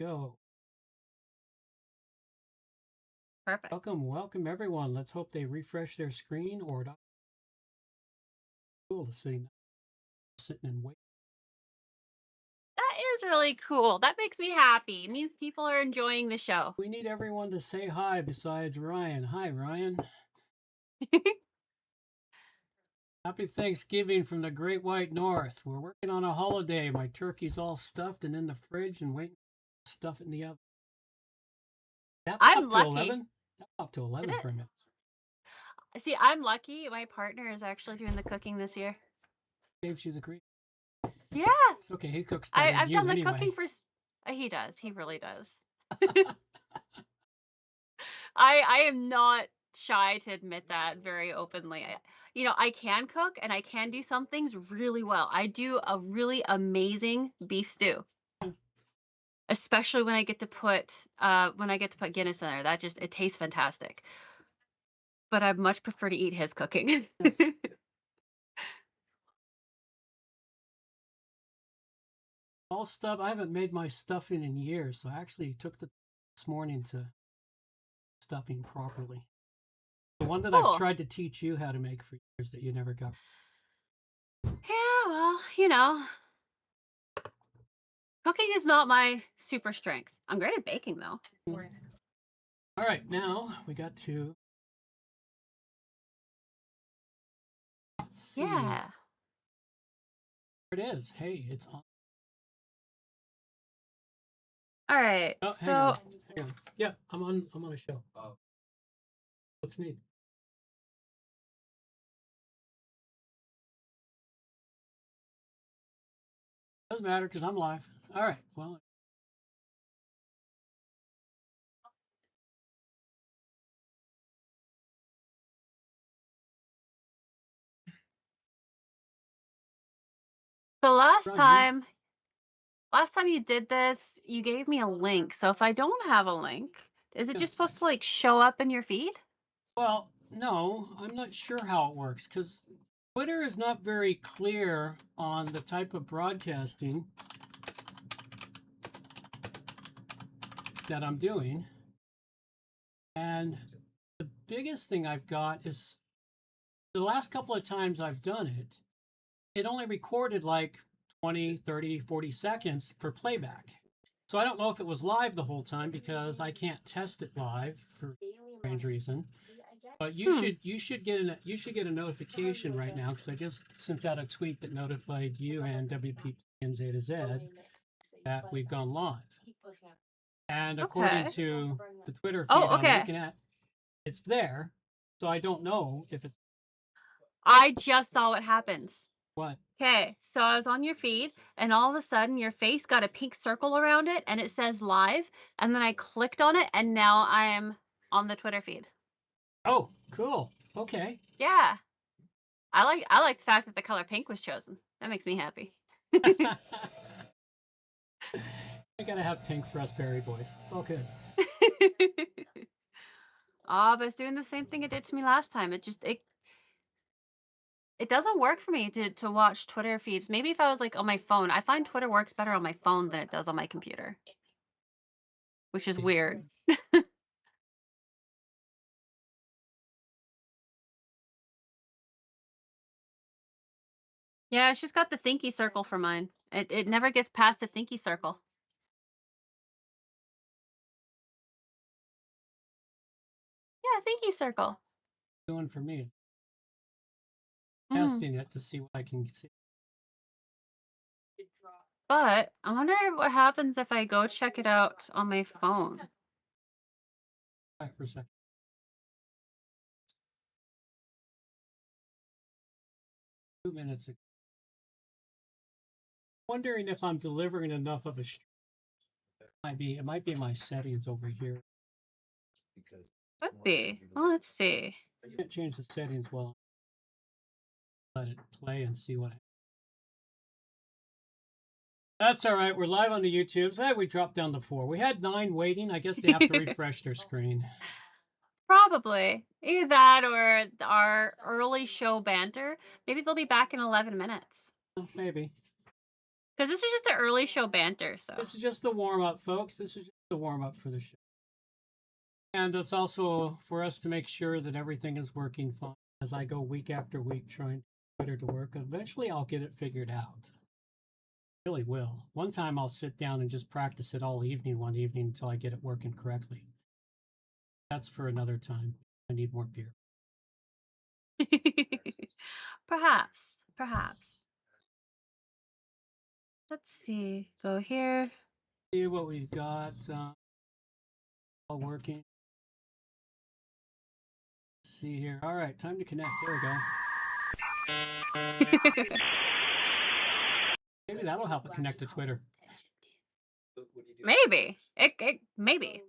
Go. Perfect. Welcome everyone. Let's hope they refresh their screen or not. Cool to see sitting and waiting. That is really cool. That makes me happy. It means people are enjoying the show. We need everyone to say hi besides Ryan. Hi, Ryan. Happy Thanksgiving from the Great White North. We're working on a holiday. My turkey's all stuffed and in the fridge and waiting to stuff it in the oven. That I'm up to lucky. 11? That up to 11 for a minute. See, I'm lucky. My partner is actually doing the cooking this year. Saves you the grief. Yeah. It's okay. He cooks better than I've you done the anyway. cooking for... He does. He really does. I am not shy to admit that very openly. I can cook and I can do some things really well. I do a really amazing beef stew. Especially when I get to put Guinness in there. It tastes fantastic. But I much prefer to eat his cooking. Yes. All stuff. I haven't made my stuffing in years, so I actually took this morning to stuffing properly. The one that I've tried to teach you how to make for years that you never got. Yeah, well, cooking is not my super strength. I'm great at baking, though. All right, now we got to see. Yeah. There it is. Hey, it's on. All right. Oh, so hang on. Yeah, I'm on a show. Oh. What's neat? Doesn't matter because I'm live. All right. Well. So last time you did this, you gave me a link. So if I don't have a link, is it just supposed to like show up in your feed? Well, no, I'm not sure how it works because Twitter is not very clear on the type of broadcasting that I'm doing. And the biggest thing I've got is the last couple of times I've done it, it only recorded like 20, 30, 40 seconds for playback. So I don't know if it was live the whole time because I can't test it live for strange reason. But you should get a notification right now because I just sent out a tweet that notified you and WPPluginsAtoZ that we've gone live. And according to the Twitter feed I'm looking at, it's there. So I don't know if it's. I just saw what happens. What? Okay, so I was on your feed, and all of a sudden your face got a pink circle around it, and it says live, and then I clicked on it, and now I am on the Twitter feed. Oh, cool. Okay. Yeah. I like the fact that the color pink was chosen. That makes me happy. I gotta have pink for us fairy boys. It's all good. But it's doing the same thing it did to me last time. It doesn't work for me to watch Twitter feeds. Maybe if I was like on my phone. I find Twitter works better on my phone than it does on my computer, which is weird. Yeah, it's just got the thinky circle for mine. It never gets past the thinky circle. Yeah, thinky circle. Doing for me. Testing it to see what I can see. But I wonder what happens if I go check it out on my phone. Back for a second. Two minutes ago. Wondering if I'm delivering enough of a stream. It might be my settings over here. Could be. Well, let's see. I can't change the settings while let it play and see what. That's all right. We're live on the YouTube. So we dropped down to 4. We had 9 waiting. I guess they have to refresh their screen. Probably. Either that or our early show banter. Maybe they'll be back in 11 minutes. Maybe. Because this is just an early show banter, so. This is just the warm up, folks. This is just the warm up for the show. And it's also for us to make sure that everything is working fine as I go week after week trying Twitter to work. Eventually, I'll get it figured out. I really will. One time, I'll sit down and just practice it all evening, one evening, until I get it working correctly. That's for another time. I need more beer. Perhaps. Let's see. Go here. See what we've got. All working. Let's see here. All right, time to connect. There we go. Maybe that'll help it connect to Twitter. Maybe. Maybe.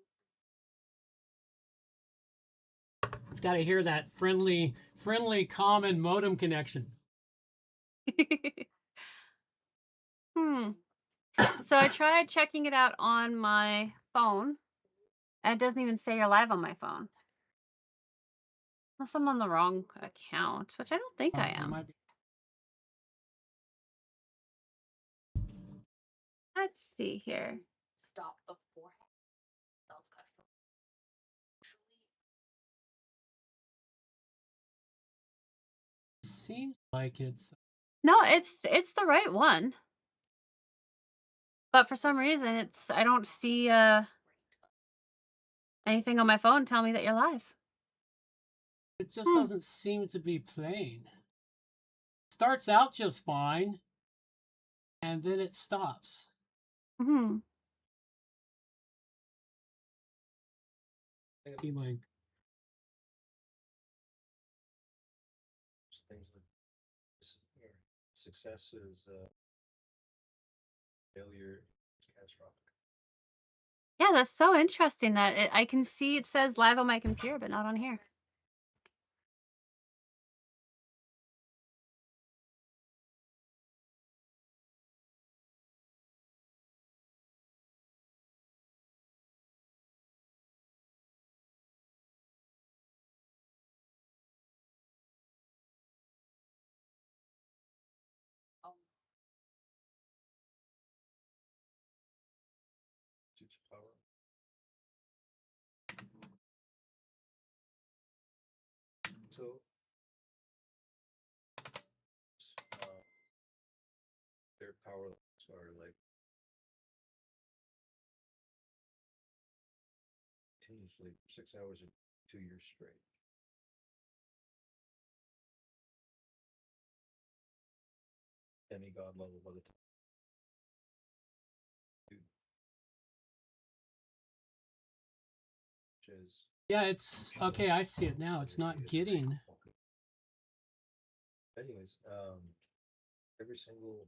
It's got to hear that friendly, common modem connection. So I tried checking it out on my phone, and it doesn't even say you're live on my phone. Unless I'm on the wrong account, which I don't think I am. Let's see here. Stop beforehand. Seems like it's No, it's the right one. But for some reason I don't see anything on my phone tell me that you're live. It just doesn't seem to be playing. Starts out just fine, and then it stops. Mm-hmm. Like things like success is failure is catastrophic. Yeah, that's so interesting that I can see it says live on my computer, but not on here. Suits power. So their power levels are like continuously 6 hours and 2 years straight. Demigod level by the time. yeah, it's okay. I see it now. It's not getting. Anyways, every single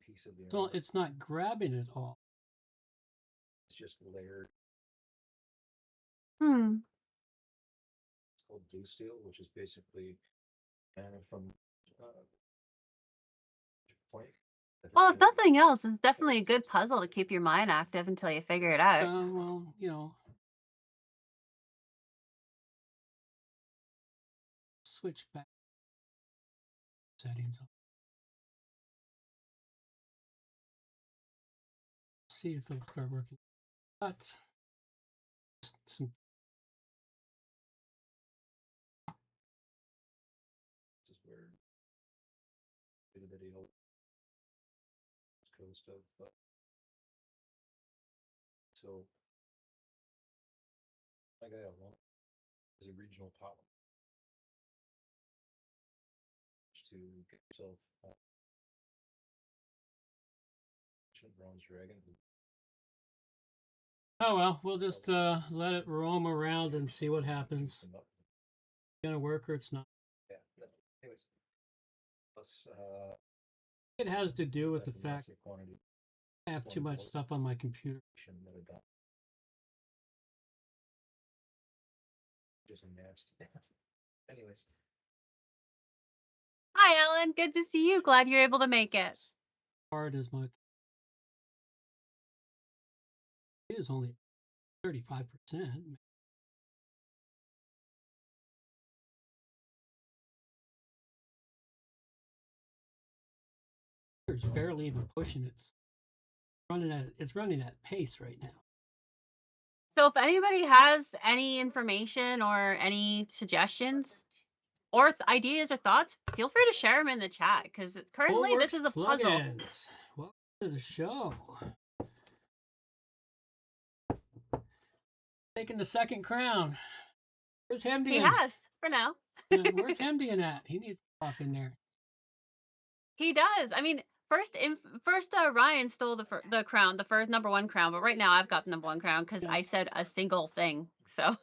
piece of the. So it's not grabbing it all. It's just layered. It's called blue steel, which is basically mana from plank. Well, if nothing else, it's definitely a good puzzle to keep your mind active until you figure it out. Well, you know, switch back settings. See if it'll start working. But some. This is where the video coast of so my guy alone is a regional pop to get yourself bronze dragon. Oh well, we'll just let it roam around and see what happens. It's gonna work or it's not. Yeah. Anyways, plus it has to do with the fact I have too much stuff on my computer. Just nasty. Anyways. Hi, Ellen. Good to see you. Glad you're able to make it. Hard as my. It is only 35%. It's barely even pushing it. It's running at pace right now. So if anybody has any information or any suggestions or ideas or thoughts, feel free to share them in the chat because currently this is a puzzle. Plugins. Welcome to the show. Taking the second crown. Where's Hemdian? He has for now. Where's Hemdian at? He needs to pop in there. He does. I mean, first Ryan stole the crown, the first #1 crown, but right now I've got the #1 crown because Yeah. I said a single thing. So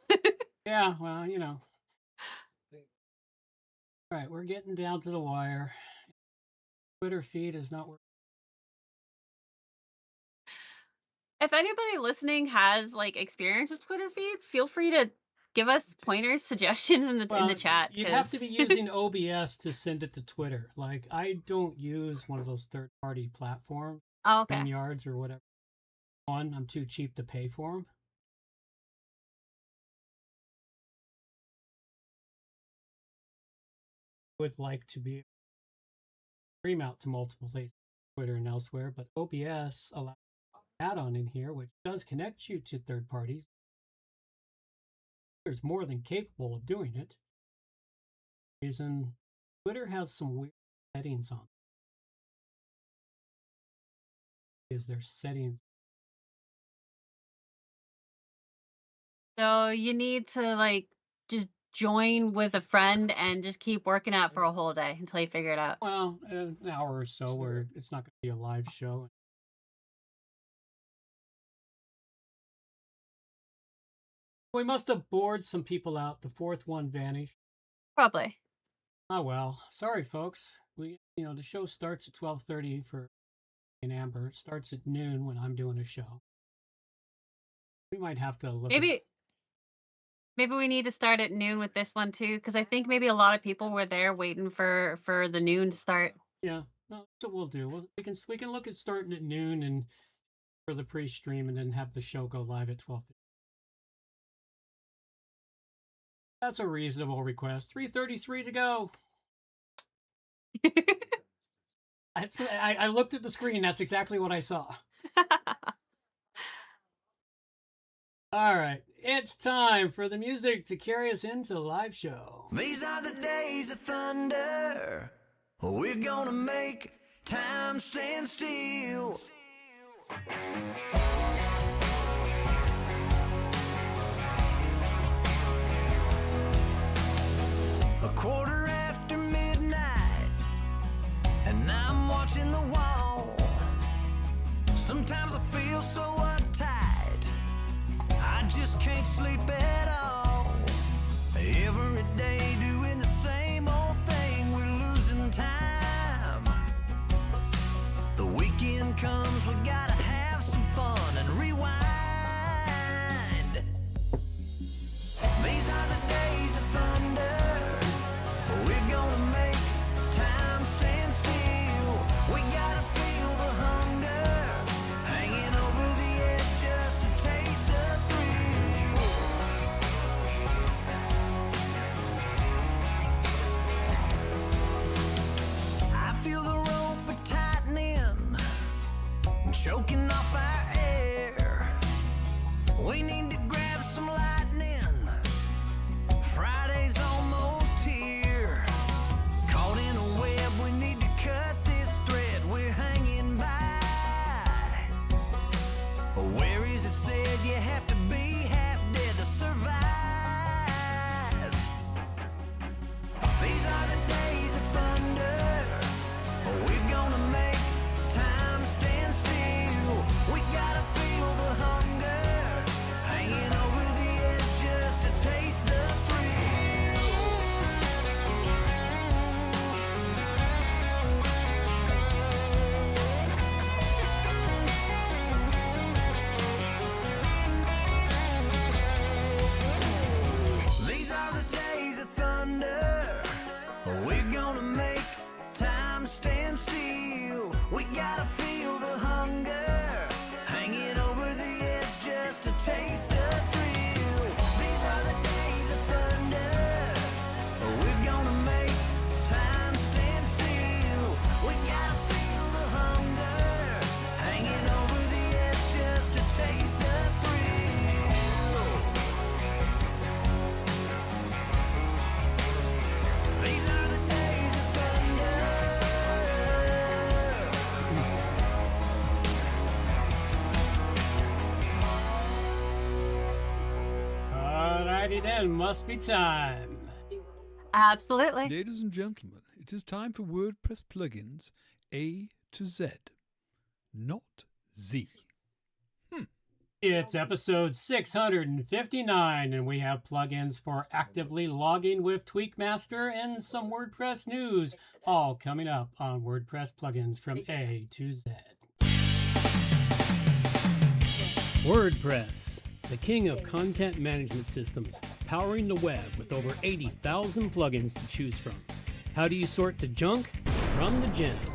Yeah, well, you know. All right, we're getting down to the wire. Twitter feed is not working. if anybody listening has like experience with Twitter feed, feel free to give us pointers, suggestions in the chat. You'd have to be using OBS to send it to Twitter. Like, I don't use one of those third-party platforms, Oh, okay. StreamYards or whatever. I'm too cheap to pay for them. Would like to be stream out to multiple places, Twitter and elsewhere, but OBS allows an add-on in here which does connect you to third parties. Twitter's more than capable of doing it. Reason Twitter has some weird settings on it. Is there settings? So you need to like just join with a friend and just keep working at it for a whole day until you figure it out. Well, an hour or so where it's not going to be a live show. We must have bored some people out. The fourth one vanished. Probably. Oh well, sorry folks. The show starts at 12:30 for in Amber. It starts at noon when I'm doing a show. We might have to look. Maybe we need to start at noon with this one too, because I think maybe a lot of people were there waiting for the noon to start. Yeah, no, that's what we'll do. We can look at starting at noon and for the pre-stream, and then have the show go live at 12:50. That's a reasonable request. 3:33 to go. I looked at the screen. That's exactly what I saw. All right, it's time for the music to carry us into the live show. These are the days of thunder. We're gonna make time stand still. A quarter after midnight, and I'm watching the wall. Sometimes I feel so uptight, I just can't sleep at all. Every day doing the same old thing, we're losing time. The weekend comes, we gotta have some fun and rewind. These are the days of thunder. We're gonna make time stand still. We gotta feel the hunger, hanging over the edge just to taste the thrill. I feel the rope tightening, choking off our air. We need to grab some lightning. Friday's almost here. Caught in a web, we need to cut this thread we're hanging by. Where is it said you have to be half dead to survive? These are the days of thunder. We're gonna make time stand still. We gotta feel the hunger, hanging over the edge just to taste the thrill. Alrighty then, must be time. Absolutely. Ladies and gentlemen, it is time for WordPress Plugins A to Z, not Z. It's episode 659, and we have plugins for actively logging with Tweakmaster and some WordPress news, all coming up on WordPress Plugins from A to Z. WordPress, the king of content management systems, powering the web with over 80,000 plugins to choose from. How do you sort the junk from the gems?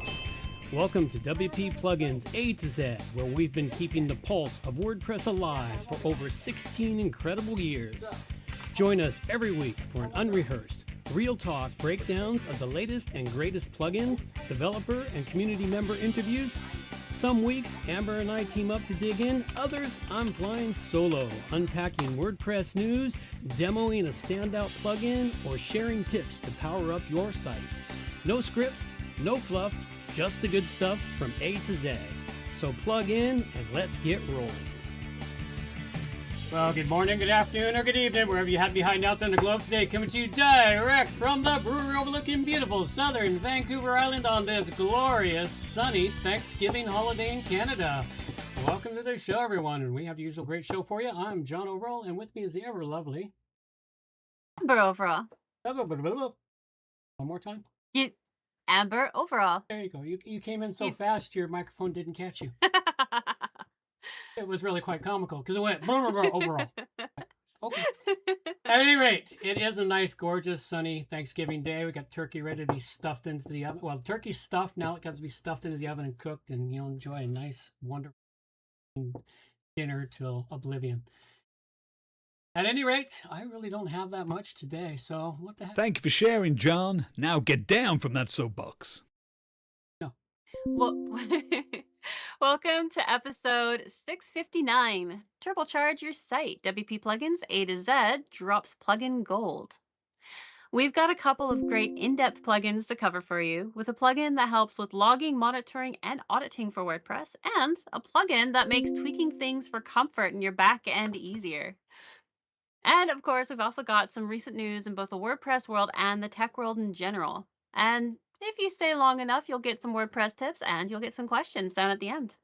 Welcome to WP Plugins A-Z, where we've been keeping the pulse of WordPress alive for over 16 incredible years. Join us every week for an unrehearsed, real talk breakdowns of the latest and greatest plugins, developer and community member interviews. Some weeks, Amber and I team up to dig in. Others, I'm flying solo, unpacking WordPress news, demoing a standout plugin, or sharing tips to power up your site. No scripts, no fluff, just the good stuff from A to Z. So plug in and let's get rolling. Well, good morning, good afternoon, or good evening, wherever you have behind out on the globe today. Coming to you direct from the brewery overlooking beautiful southern Vancouver Island on this glorious, sunny Thanksgiving holiday in Canada. Welcome to the show, everyone, and we have the usual great show for you. I'm John Overall, and with me is the ever lovely Amber overall. One more time. Amber overall. There you go. You came in so fast, your microphone didn't catch you. It was really quite comical because it went blah, blah, blah, overall. Okay. At any rate, it is a nice, gorgeous, sunny Thanksgiving day. We got turkey ready to be stuffed into the oven. Well, the turkey's stuffed. Now it got to be stuffed into the oven and cooked, and you'll enjoy a nice, wonderful dinner till oblivion. At any rate, I really don't have that much today, so what the heck? Thank you for sharing, John. Now get down from that soapbox. Well, welcome to episode 659. Turbocharge your site. WP Plugins A to Z drops plugin gold. We've got a couple of great in-depth plugins to cover for you, with a plugin that helps with logging, monitoring, and auditing for WordPress, and a plugin that makes tweaking things for comfort in your back end easier. And of course, we've also got some recent news in both the WordPress world and the tech world in general. And if you stay long enough, you'll get some WordPress tips and you'll get some questions down at the end.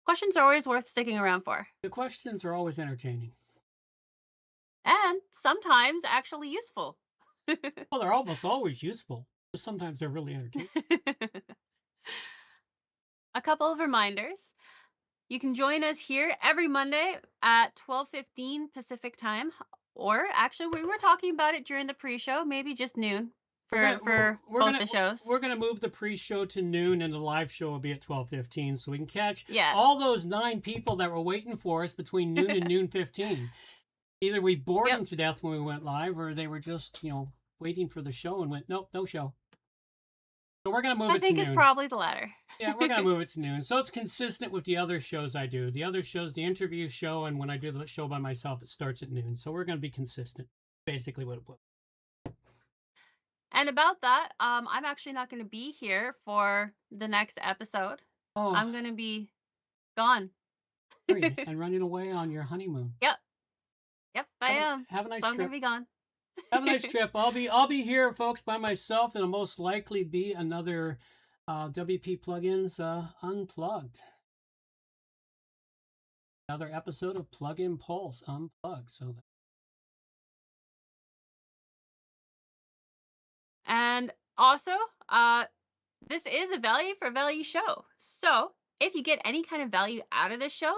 Questions are always worth sticking around for. The questions are always entertaining. And sometimes actually useful. Well, they're almost always useful. But sometimes they're really entertaining. A couple of reminders. You can join us here every Monday at 12:15 Pacific time. Or actually, we were talking about it during the pre-show, maybe just noon for both the shows. We're going to move the pre-show to noon, and the live show will be at 12:15, so we can catch Yeah. all those 9 people that were waiting for us between noon and noon 15. Either we bored them to death when we went live, or they were just, waiting for the show and went, nope, no show. So we're going to move it to noon. I think it's probably the latter. Yeah, we're going to move it to noon. So it's consistent with the other shows I do. The other shows, the interview show, and when I do the show by myself, it starts at noon. So we're going to be consistent, basically what it was. And about that, I'm actually not going to be here for the next episode. Oh, I'm going to be gone. and running away on your honeymoon. Yep, I am. Have a nice So I'm going trip. to be gone. Have a nice trip. I'll be here, folks, by myself. It'll most likely be another WP Plugins Unplugged. Another episode of Plugin Pulse Unplugged. So. And also, this is a value for value show. So if you get any kind of value out of this show,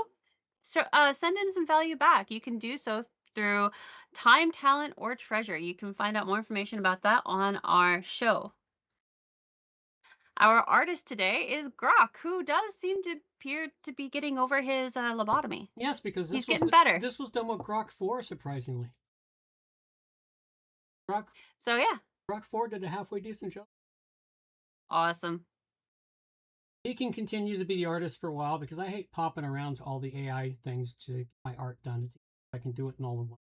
send in some value back. You can do so through time, talent, or treasure. You can find out more information about that on our show. Our artist today is Grok, who does seem to appear to be getting over his lobotomy. Yes, because He's getting better. This was done with Grok 4, surprisingly. So yeah, Grok 4 did a halfway decent job. awesome. He can continue to be the artist for a while because I hate popping around to all the AI things to get my art done. It's, I can do it in all in one.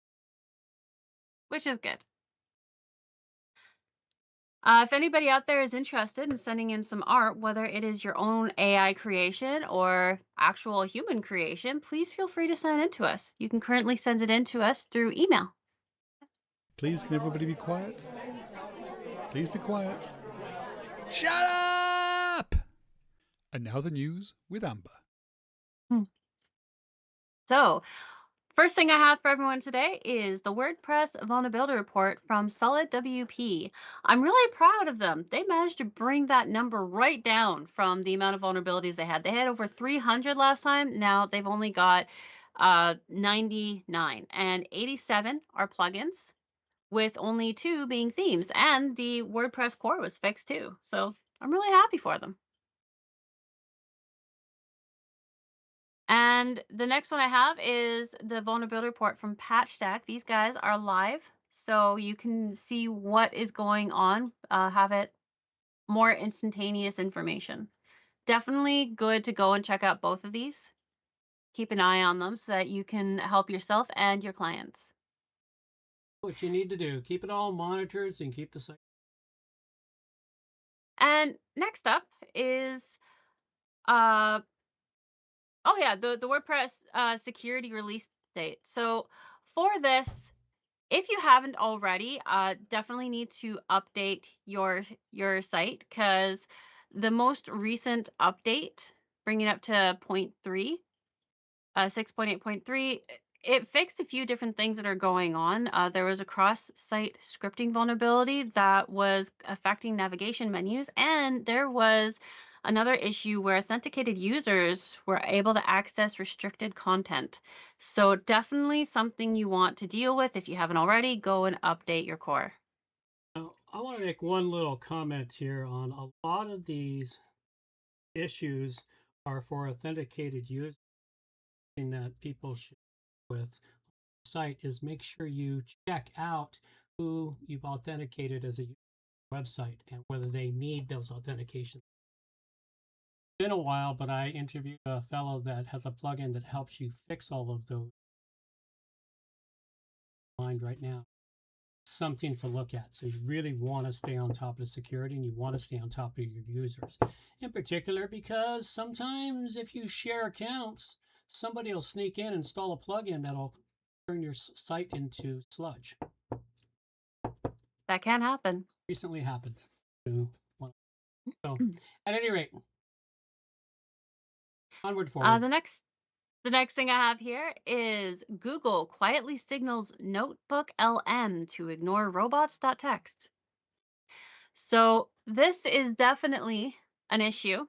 Which is good. If anybody out there is interested in sending in some art, whether it is your own AI creation or actual human creation, please feel free to send it in to us. You can currently send it in to us through email. Please, can everybody be quiet? Please be quiet. Shut up! And now the news with Amber. So, first thing I have for everyone today is the WordPress vulnerability report from Solid WP. I'm really proud of them. They managed to bring that number right down from the amount of vulnerabilities they had. They had over 300 last time. Now they've only got 99, and 87 are plugins, with only 2 being themes, and the WordPress core was fixed too. So I'm really happy for them. And the next one I have is the vulnerability report from PatchStack. These guys are live, so you can see what is going on, have it more instantaneous information. Definitely good to go and check out both of these. Keep an eye on them so that you can help yourself and your clients. What you need to do, keep it all monitors and keep the site. And next up is oh yeah, the WordPress security release date. So for this, if you haven't already, definitely need to update your site, because the most recent update, bringing it up to 0.3, 6.8.3, it fixed a few different things that are going on. There was a cross-site scripting vulnerability that was affecting navigation menus, and there was another issue where authenticated users were able to access restricted content. So definitely something you want to deal with. If you haven't already, go and update your core. Now, I want to make one little comment here on a lot of these issues are for authenticated users. Thing that people should do with the site is make sure you check out who you've authenticated as a website and whether they need those authentications. It's been a while, but I interviewed a fellow that has a plugin that helps you fix all of those. Mind right now, something to look at. So you really want to stay on top of the security, and you want to stay on top of your users, in particular because sometimes if you share accounts, somebody will sneak in and install a plugin that'll turn your site into sludge. That can happen. Recently happened. So at any rate, onward forward. The next thing I have here is Google quietly signals Notebook LM to ignore robots.txt. So this is definitely an issue.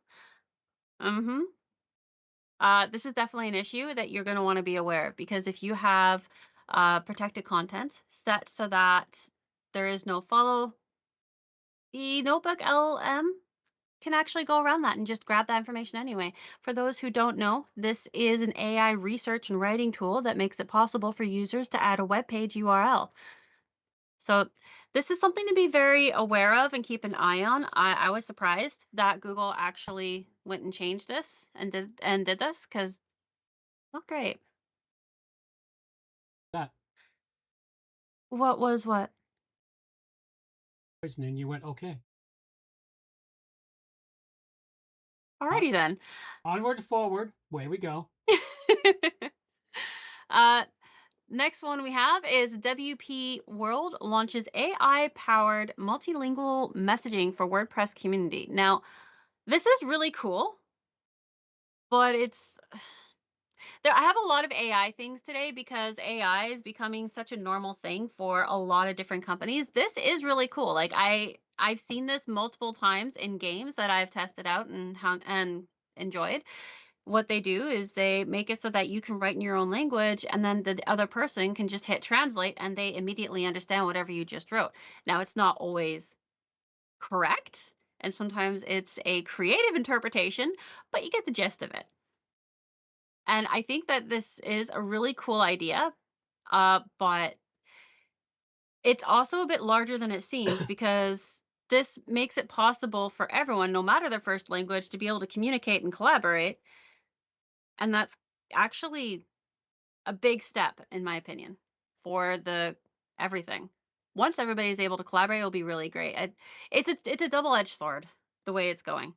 This is definitely an issue that you're going to want to be aware of, because if you have protected content set so that there is no follow, the Notebook LM can actually go around that and just grab that information anyway. For those who don't know, this is an AI research and writing tool that makes it possible for users to add a web page URL. So this is something to be very aware of and keep an eye on. I was surprised that Google actually went and changed this and did this, because it's not great. That What was what? poison, and you went okay. Alrighty then. Onward forward, away we go. Next one we have is WP World launches AI-powered multilingual messaging for WordPress community. Now, this is really cool, but it's there. I have a lot of AI things today because AI is becoming such a normal thing for a lot of different companies. This is really cool. Like I've seen this multiple times in games that I've tested out and enjoyed. What they do is they make it so that you can write in your own language, and then the other person can just hit translate and they immediately understand whatever you just wrote. Now, it's not always correct, and sometimes it's a creative interpretation, but you get the gist of it. And I think that this is a really cool idea, but it's also a bit larger than it seems, because this makes it possible for everyone, no matter their first language, to be able to communicate and collaborate. And that's actually a big step, in my opinion, for the everything. Once everybody is able to collaborate, it'll be really great. It's a double-edged sword, the way it's going.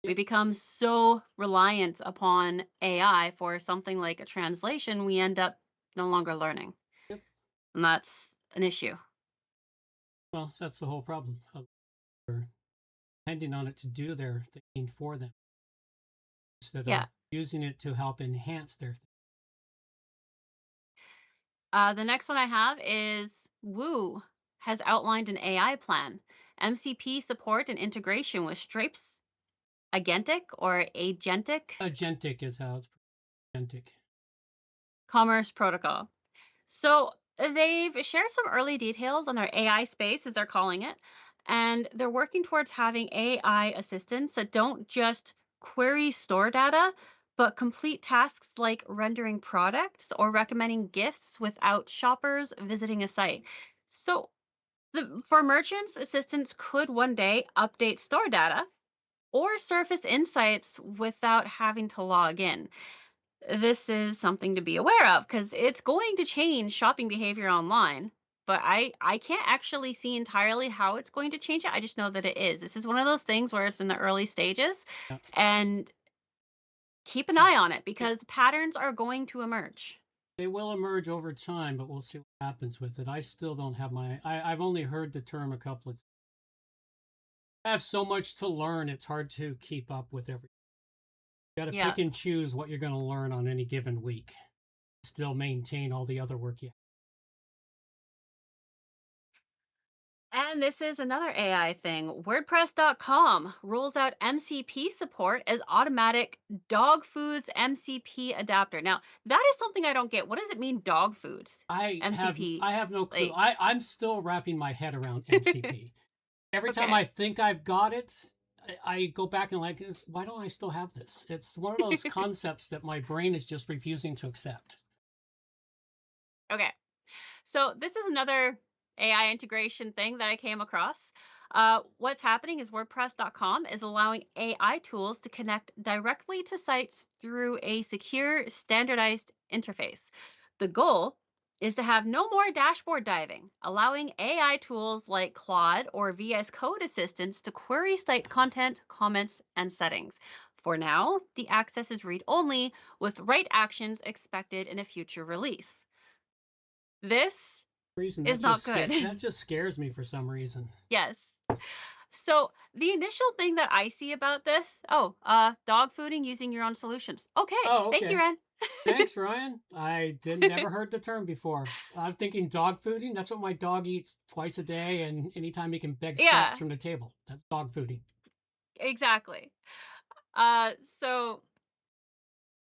We become so reliant upon AI for something like a translation, we end up no longer learning. Yep. And that's an issue. Well, that's the whole problem. They're depending on it to do their thinking for them instead Yeah. of using it to help enhance their thinking. The next one I have is Woo has outlined an AI plan, MCP support and integration with Stripe's agentic Agentic is how it's agentic. commerce protocol. So they've shared some early details on their AI space, as they're calling it, and they're working towards having AI assistants that don't just query store data, but complete tasks like rendering products or recommending gifts without shoppers visiting a site. So for merchants, assistants could one day update store data or surface insights without having to log in. This is something to be aware of because it's going to change shopping behavior online. But I can't actually see entirely how it's going to change it. I just know that it is. This is one of those things where it's in the early stages, Yeah. and keep an eye on it because patterns are going to emerge. They will emerge over time, but we'll see what happens with it. I still don't have I've only heard the term a couple of times. I have so much to learn, it's hard to keep up with everything. You got to Yeah. pick and choose what you're going to learn on any given week. Still maintain all the other work you And this is another AI thing. WordPress.com rolls out MCP support as automatic dog foods MCP adapter. Now, that is something I don't get. What does it mean, dog foods? MCP. I have no clue. Like, I'm still wrapping my head around MCP. Every time okay. I think I've got it, I go back and like, why don't I still have this? It's one of those concepts that my brain is just refusing to accept. Okay. So this is another AI integration thing that I came across. What's happening is WordPress.com is allowing AI tools to connect directly to sites through a secure, standardized interface. The goal is to have no more dashboard diving, allowing AI tools like Claude or VS Code assistants to query site content, comments, and settings. For now, the access is read only with write actions expected in a future release. This Reason is not good. that just scares me for some reason. Yes. So the initial thing that I see about this, dog fooding using your own solutions. Okay. Oh, Thank you, okay. Ren. Thanks, Ryan. I didn't never heard the term before. I'm thinking dog fooding. That's what my dog eats twice a day, and anytime he can beg scraps Yeah, from the table. That's dog fooding. exactly. So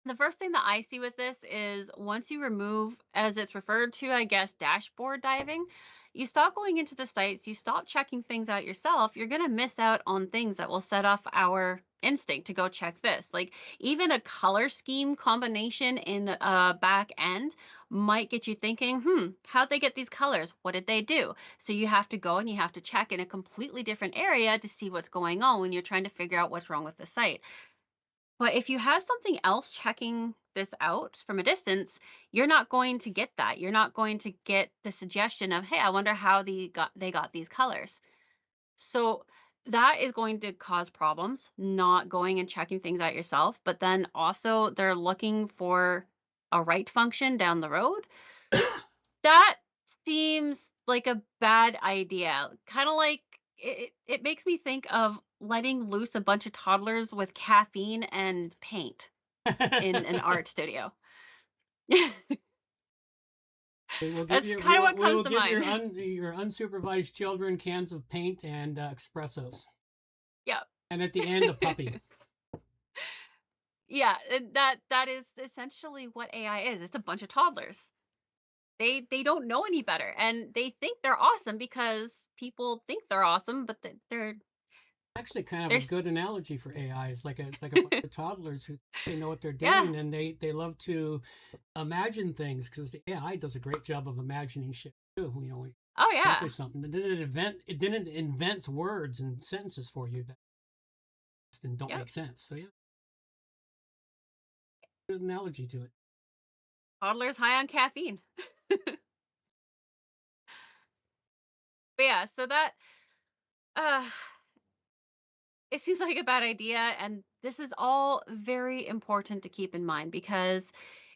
the first thing that I see with this is once you remove, as it's referred to, I guess, dashboard diving, you stop going into the sites, you stop checking things out yourself, you're going to miss out on things that will set off our instinct to go check this. Like even a color scheme combination in back end might get you thinking, how'd they get these colors? What did they do? So you have to go and you have to check in a completely different area to see what's going on when you're trying to figure out what's wrong with the site. But if you have something else checking this out from a distance, you're not going to get that. You're not going to get the suggestion of, hey, I wonder how they got these colors. So that is going to cause problems, not going and checking things out yourself. But then also they're looking for a write function down the road. That seems like a bad idea. Kind of like it makes me think of letting loose a bunch of toddlers with caffeine and paint in an art studio. That's kind of what we comes will to give mind. your unsupervised children cans of paint and espressos, Yeah. and at the end a puppy. Yeah, that is essentially what AI is. It's a bunch of toddlers. They don't know any better and they think they're awesome because people think they're awesome, but they're Actually, kind of a they're good analogy for AI. It's like a bunch of toddlers who they know what they're yeah. doing, and they love to imagine things because the AI does a great job of imagining shit too. You know, when you Oh accomplish yeah. something, and then it invents words and sentences for you that then don't Yep. make sense. So yeah, good analogy to it. Toddlers high on caffeine. But yeah, so that uh it seems like a bad idea and this is all very important to keep in mind because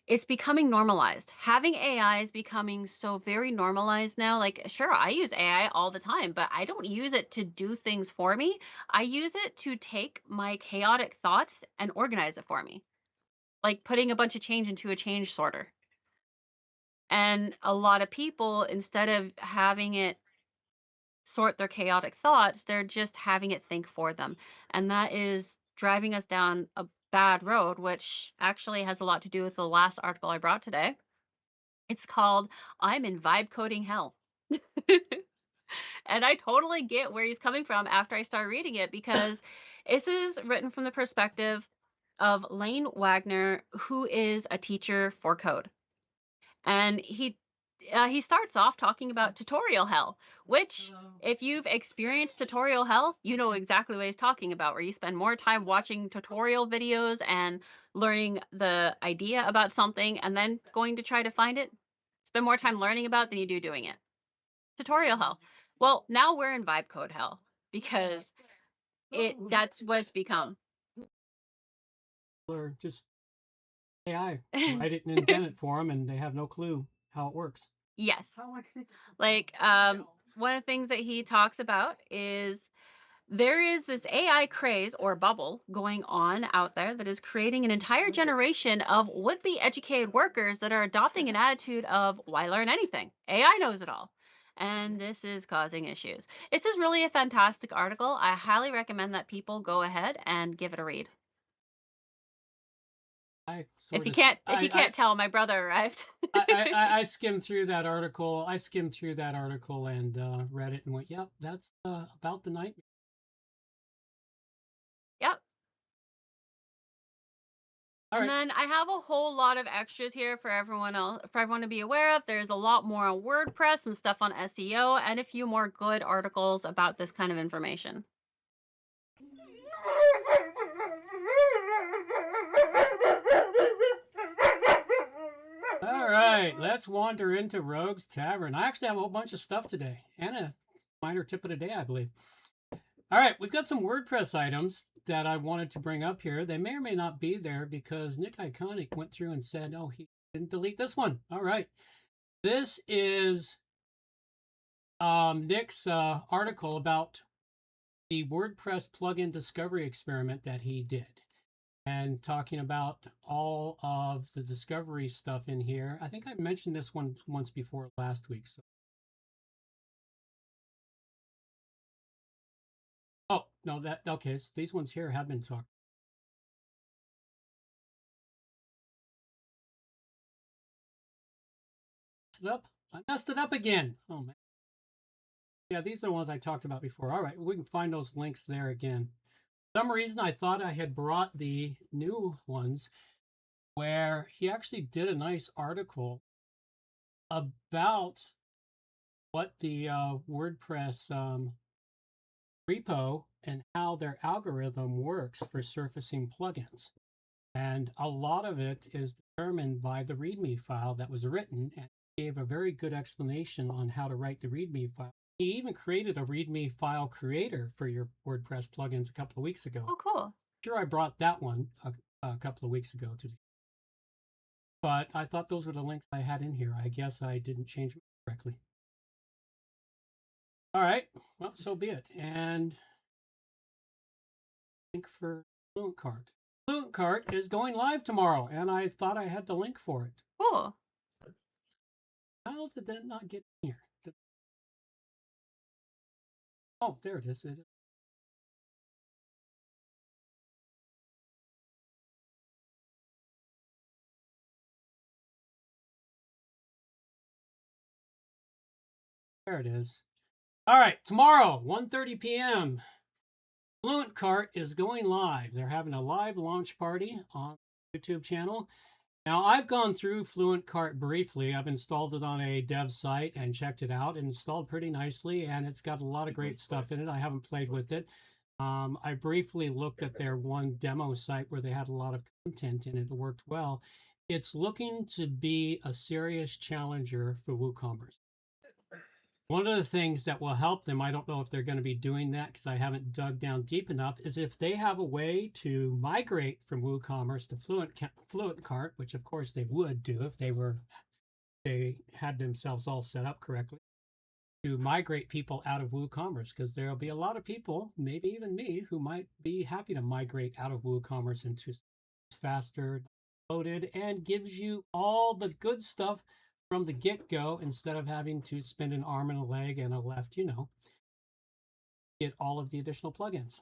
it's becoming normalized. Having AI is becoming so very normalized now. Like, sure, I use AI all the time, but I don't use it to do things for me. I use it to take my chaotic thoughts and organize it for me, like putting a bunch of change into a change sorter. And a lot of people, instead of having it sort their chaotic thoughts, they're just having it think for them. And that is driving us down a bad road, which actually has a lot to do with the last article I brought today. It's called I'm in Vibe Coding Hell. And I totally get where he's coming from after I start reading it, because this is written from the perspective of Lane Wagner, who is a teacher for code. And he starts off talking about tutorial hell, which, if you've experienced tutorial hell, you know exactly what he's talking about, where you spend more time watching tutorial videos and learning the idea about something and then going to try to find it. Spend more time learning about than you do doing it. Tutorial hell. Well, now we're in vibe code hell, because that's what it's become. Or just AI write it and invent it for them, and they have no clue how it works. Yes. Like, one of the things that he talks about is there is this AI craze or bubble going on out there that is creating an entire generation of would-be educated workers that are adopting an attitude of why learn anything? AI knows it all. And this is causing issues. This is really a fantastic article. I highly recommend that people go ahead and give it a read. If you can't tell, my brother arrived. I skimmed through that article. I skimmed through that article and read it and went, "Yep, that's about the nightmare." Yep. All And right. then I have a whole lot of extras here for everyone else, for everyone to be aware of. There's a lot more on WordPress, some stuff on SEO, and a few more good articles about this kind of information. All right, let's wander into Rogue's Tavern. I actually have a whole bunch of stuff today and a minor tip of the day, I believe. All right, we've got some WordPress items that I wanted to bring up here. They may or may not be there because Nick Iconic went through and said, oh, he didn't delete this one. All right. This is Nick's article about the WordPress plugin discovery experiment that he did, and talking about all of the discovery stuff in here. I think I mentioned this one once before last week. So. Oh, no, okay, so these ones here have been talked. I messed it up again. Oh, man. Yeah, these are the ones I talked about before. All right, we can find those links there again. For some reason, I thought I had brought the new ones, where he actually did a nice article about what the WordPress repo and how their algorithm works for surfacing plugins. And a lot of it is determined by the README file that was written, and gave a very good explanation on how to write the README file. He even created a README file creator for your WordPress plugins a couple of weeks ago. Oh, cool. Sure, I brought that one a couple of weeks ago to, but I thought those were the links I had in here. I guess I didn't change them correctly. All right, well, so be it. And link for FluentCart. FluentCart is going live tomorrow, and I thought I had the link for it. Cool. How did that not get in here? Oh, there it is. There it is. All right, tomorrow, 1:30 p.m., FluentCart is going live. They're having a live launch party on the YouTube channel. Now, I've gone through FluentCart briefly. I've installed it on a dev site and checked it out. It installed pretty nicely, and it's got a lot of great stuff in it. I haven't played with it. I briefly looked at their one demo site where they had a lot of content in it. It worked well. It's looking to be a serious challenger for WooCommerce. One of the things that will help them, I don't know if they're going to be doing that because I haven't dug down deep enough, is if they have a way to migrate from WooCommerce to FluentCart, which of course they would do if they had themselves all set up correctly, to migrate people out of WooCommerce, because there'll be a lot of people, maybe even me, who might be happy to migrate out of WooCommerce into faster, loaded, and gives you all the good stuff from the get-go instead of having to spend an arm and a leg and a left, get all of the additional plugins.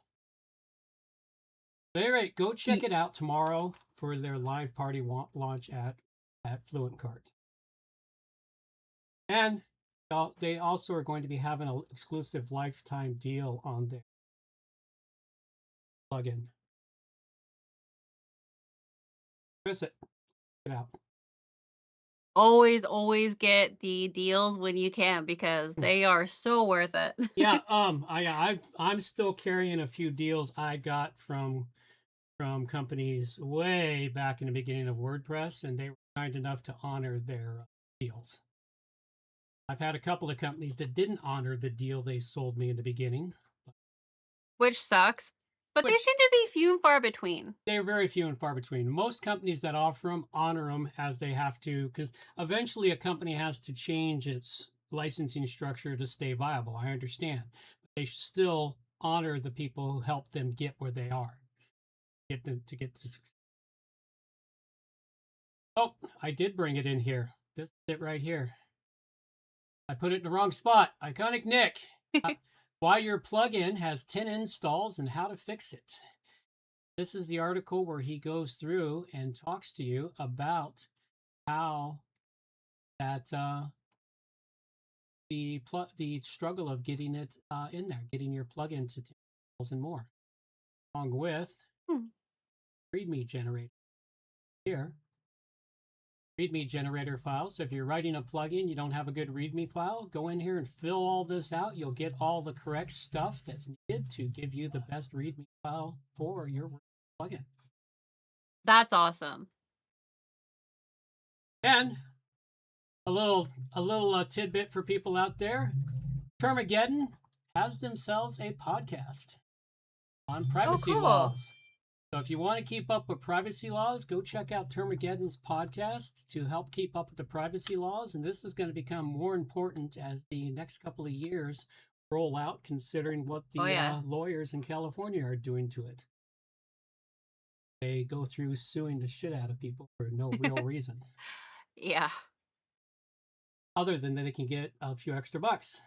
At any rate, go check it out tomorrow for their live party launch at FluentCart. And they also are going to be having an exclusive lifetime deal on their plugin. Miss it. Get out. Always get the deals when you can because they are so worth it. Yeah, I'm still carrying a few deals I got from companies way back in the beginning of WordPress, and they were kind enough to honor their deals. I've had a couple of companies that didn't honor the deal they sold me in the beginning. Which sucks, but they seem to be few and far between. They're very few and far between. Most companies that offer them honor them as they have to, because eventually a company has to change its licensing structure to stay viable. I understand. But they should still honor the people who helped them get where they are. Get to success. Oh, I did bring it in here. This is it right here. I put it in the wrong spot. Iconic Nick. Why your plugin has 10 installs and how to fix it. This is the article where he goes through and talks to you about how that the struggle of getting it in there, getting your plugin to 10 installs and more, along with README generator here. README generator file. So if you're writing a plugin, you don't have a good README file, go in here and fill all this out. You'll get all the correct stuff that's needed to give you the best README file for your plugin. That's awesome. And a little tidbit for people out there. Termageddon has themselves a podcast on privacy laws. So if you want to keep up with privacy laws, go check out Termageddon's podcast to help keep up with the privacy laws. And this is going to become more important as the next couple of years roll out, considering what the lawyers in California are doing to it. They go through suing the shit out of people for no real reason. Yeah. Other than that they can get a few extra bucks.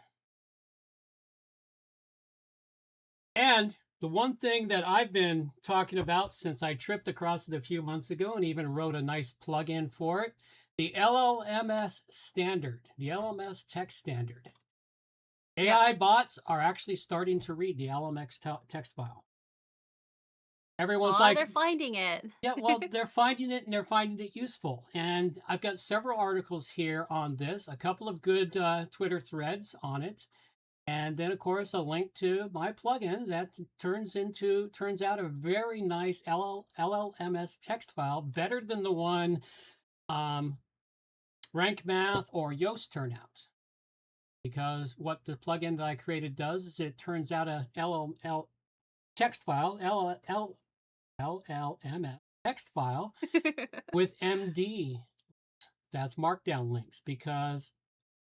And the one thing that I've been talking about since I tripped across it a few months ago and even wrote a nice plugin for it, the LLMS standard, the LLMS text standard. AI bots are actually starting to read the LLMS text file. Everyone's like, they're finding it. Yeah, well, they're finding it and they're finding it useful. And I've got several articles here on this, a couple of good Twitter threads on it. And then, of course, a link to my plugin that turns out a very nice LLMS text file, better than the one Rank Math or Yoast turn out. Because what the plugin that I created does is it turns out a text file, LLMS text file with MD. That's markdown links, because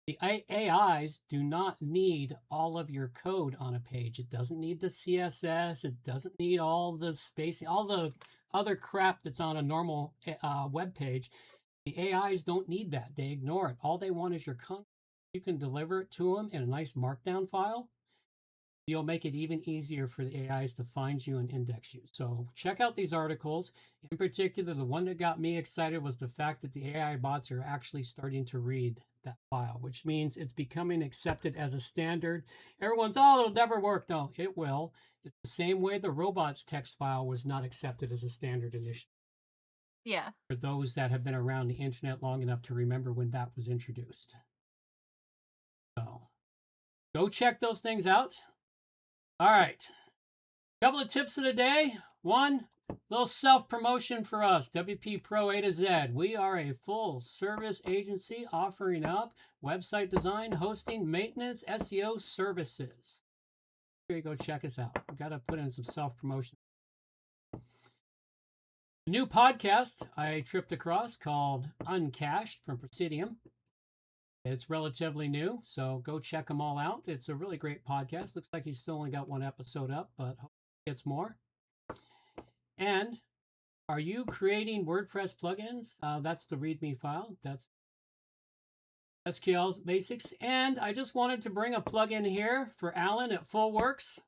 the AIs do not need all of your code on a page. It doesn't need the CSS. It doesn't need all the spacing, all the other crap that's on a normal web page. The AIs don't need that. They ignore it. All they want is your content. You can deliver it to them in a nice markdown file. You'll make it even easier for the AIs to find you and index you. So check out these articles. In particular, the one that got me excited was the fact that the AI bots are actually starting to read that file, which means it's becoming accepted as a standard. Everyone's, oh, it'll never work. No, it will. It's the same way the robots text file was not accepted as a standard initially. Yeah. For those that have been around the internet long enough to remember when that was introduced. So go check those things out. All right. Couple of tips of the day. One, Little self-promotion for us, WP Pro A to Z. We are a full-service agency offering up website design, hosting, maintenance, SEO services. Here you go, check us out. We've got to put in some self-promotion. A new podcast I tripped across called Uncached from Presidium. It's relatively new, so go check them all out. It's a really great podcast. Looks like he's still only got one episode up, but hopefully he gets more. And are you creating WordPress plugins? That's the README file. That's SQL basics. And I just wanted to bring a plugin here for Alan at Fullworks.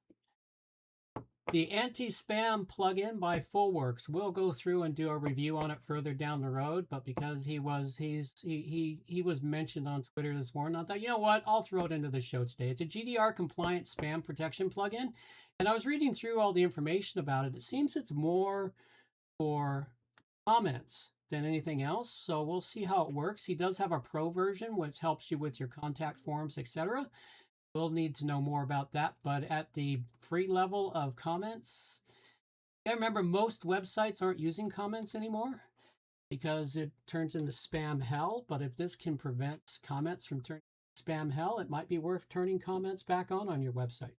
The anti-spam plugin by Fullworks. We'll go through and do a review on it further down the road, but because he was mentioned on Twitter this morning, I thought, you know what, I'll throw it into the show today. It's a GDPR compliant spam protection plugin, and I was reading through all the information about it. It seems it's more for comments than anything else, so we'll see how it works. He does have a pro version, which helps you with your contact forms, etc. We'll need to know more about that, but at the free level of comments, I remember most websites aren't using comments anymore because it turns into spam hell, but if this can prevent comments from turning spam hell, it might be worth turning comments back on your website.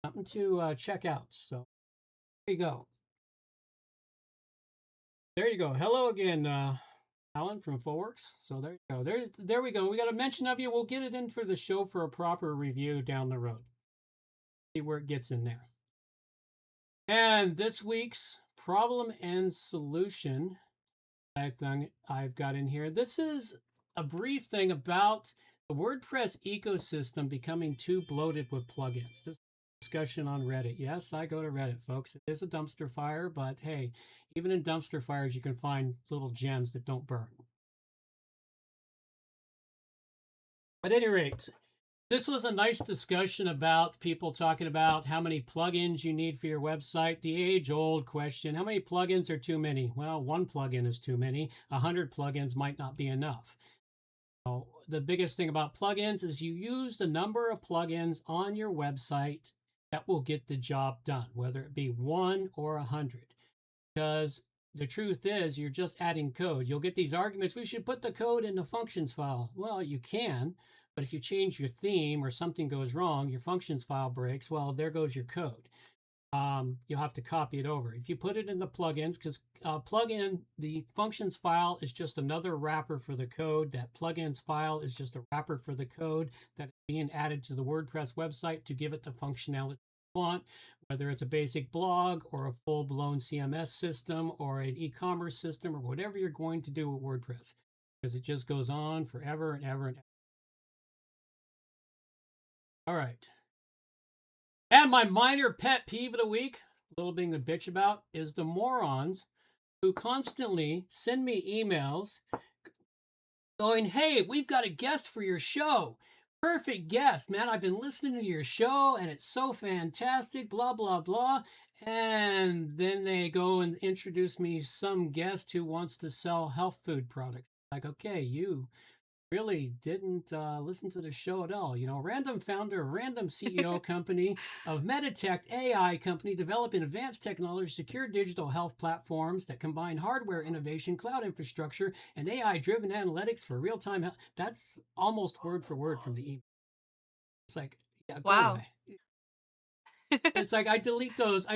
Something to check out, so there you go. There you go. Hello again, Alan from Fullworks. So there you go. There we go. We got a mention of you. We'll get it in for the show for a proper review down the road. See where it gets in there. And this week's problem and solution I think I've got in here. This is a brief thing about the WordPress ecosystem becoming too bloated with plugins. This discussion on Reddit. Yes, I go to Reddit, folks. It is a dumpster fire, but hey, even in dumpster fires, you can find little gems that don't burn. At any rate, this was a nice discussion about people talking about how many plugins you need for your website. The age-old question, how many plugins are too many? Well, one plugin is too many. 100 plugins might not be enough. So the biggest thing about plugins is you use the number of plugins on your website that will get the job done, whether it be 1 or 100. Because the truth is, you're just adding code. You'll get these arguments, we should put the code in the functions file. Well, you can, but if you change your theme or something goes wrong, your functions file breaks, well, there goes your code. You'll have to copy it over. If you put it in the plugins, because plugin, the functions file is just another wrapper for the code. That plugins file is just a wrapper for the code that is being added to the WordPress website to give it the functionality you want, whether it's a basic blog or a full-blown CMS system or an e-commerce system or whatever you're going to do with WordPress, because it just goes on forever and ever and ever. All right. And my minor pet peeve of the week, a little being a bitch about, is the morons who constantly send me emails going, hey, we've got a guest for your show. Perfect guest, man. I've been listening to your show and it's so fantastic, blah, blah, blah. And then they go and introduce me some guest who wants to sell health food products. Like, okay, you really didn't listen to the show at all. You know, random founder of random CEO company of Meditech AI company developing advanced technology, secure digital health platforms that combine hardware innovation, cloud infrastructure, and AI-driven analytics for real-time health. That's almost word for word from the email. It's like, yeah, go Wow. away. It's like I delete those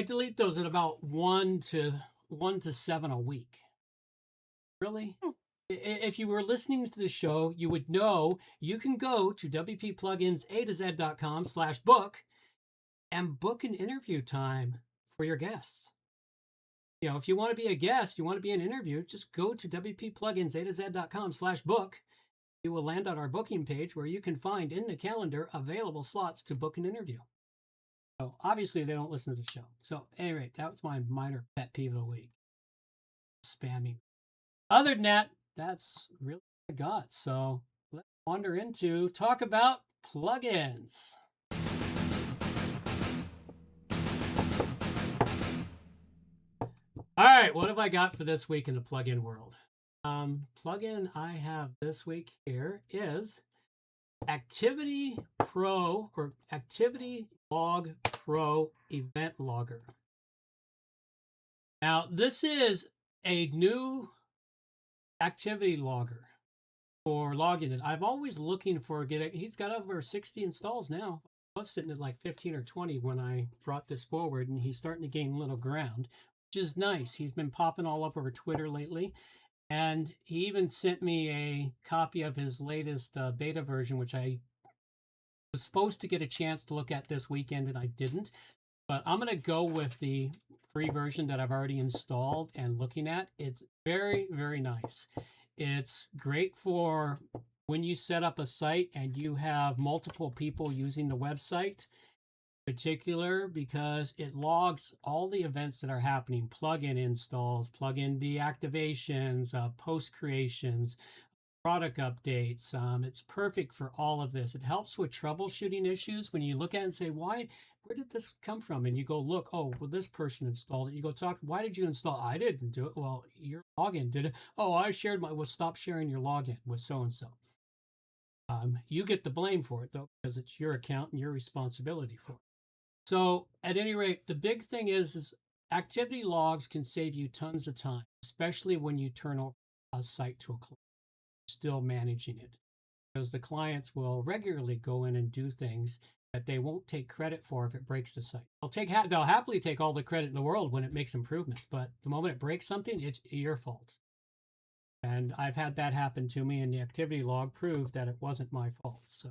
at about 1 to 7 a week. Really? If you were listening to the show, you would know you can go to WPPluginsAtoZ.com/book and book an interview time for your guests. You know, if you want to be a guest, you want to be an interview, just go to WPPluginsAtoZ.com/book. You will land on our booking page where you can find in the calendar available slots to book an interview. So obviously they don't listen to the show. So anyway, that was my minor pet peeve of the week. Spamming. Other than that, that's really what I got. So let's wander into talk about plugins. All right, what have I got for this week in the plugin world? Plugin I have this week here is Activity Pro or Activity Log Pro Event Logger. Now, this is a new activity logger for logging it. I'm always looking for he's got over 60 installs now. I was sitting at like 15 or 20 when I brought this forward, and he's starting to gain a little ground, which is nice. He's been popping all up over Twitter lately. And he even sent me a copy of his latest beta version, which I was supposed to get a chance to look at this weekend, and I didn't. But I'm going to go with the free version that I've already installed and looking at. It's very, very nice. It's great for when you set up a site and you have multiple people using the website, in particular, because it logs all the events that are happening, plugin installs, plugin deactivations, post creations, product updates. It's perfect for all of this. It helps with troubleshooting issues when you look at it and say, where did this come from? And you go look, oh, well, this person installed it. You go talk, why did you install? I didn't do it. Well, your login did it. Oh, I shared well, stop sharing your login with so-and-so. You get the blame for it, though, because it's your account and your responsibility for it. So at any rate, the big thing is activity logs can save you tons of time, especially when you turn over a site to a client still managing it, because the clients will regularly go in and do things that they won't take credit for if it breaks the site. They'll happily take all the credit in the world when it makes improvements, but the moment it breaks something, it's your fault. And I've had that happen to me, and the activity log proved that it wasn't my fault. So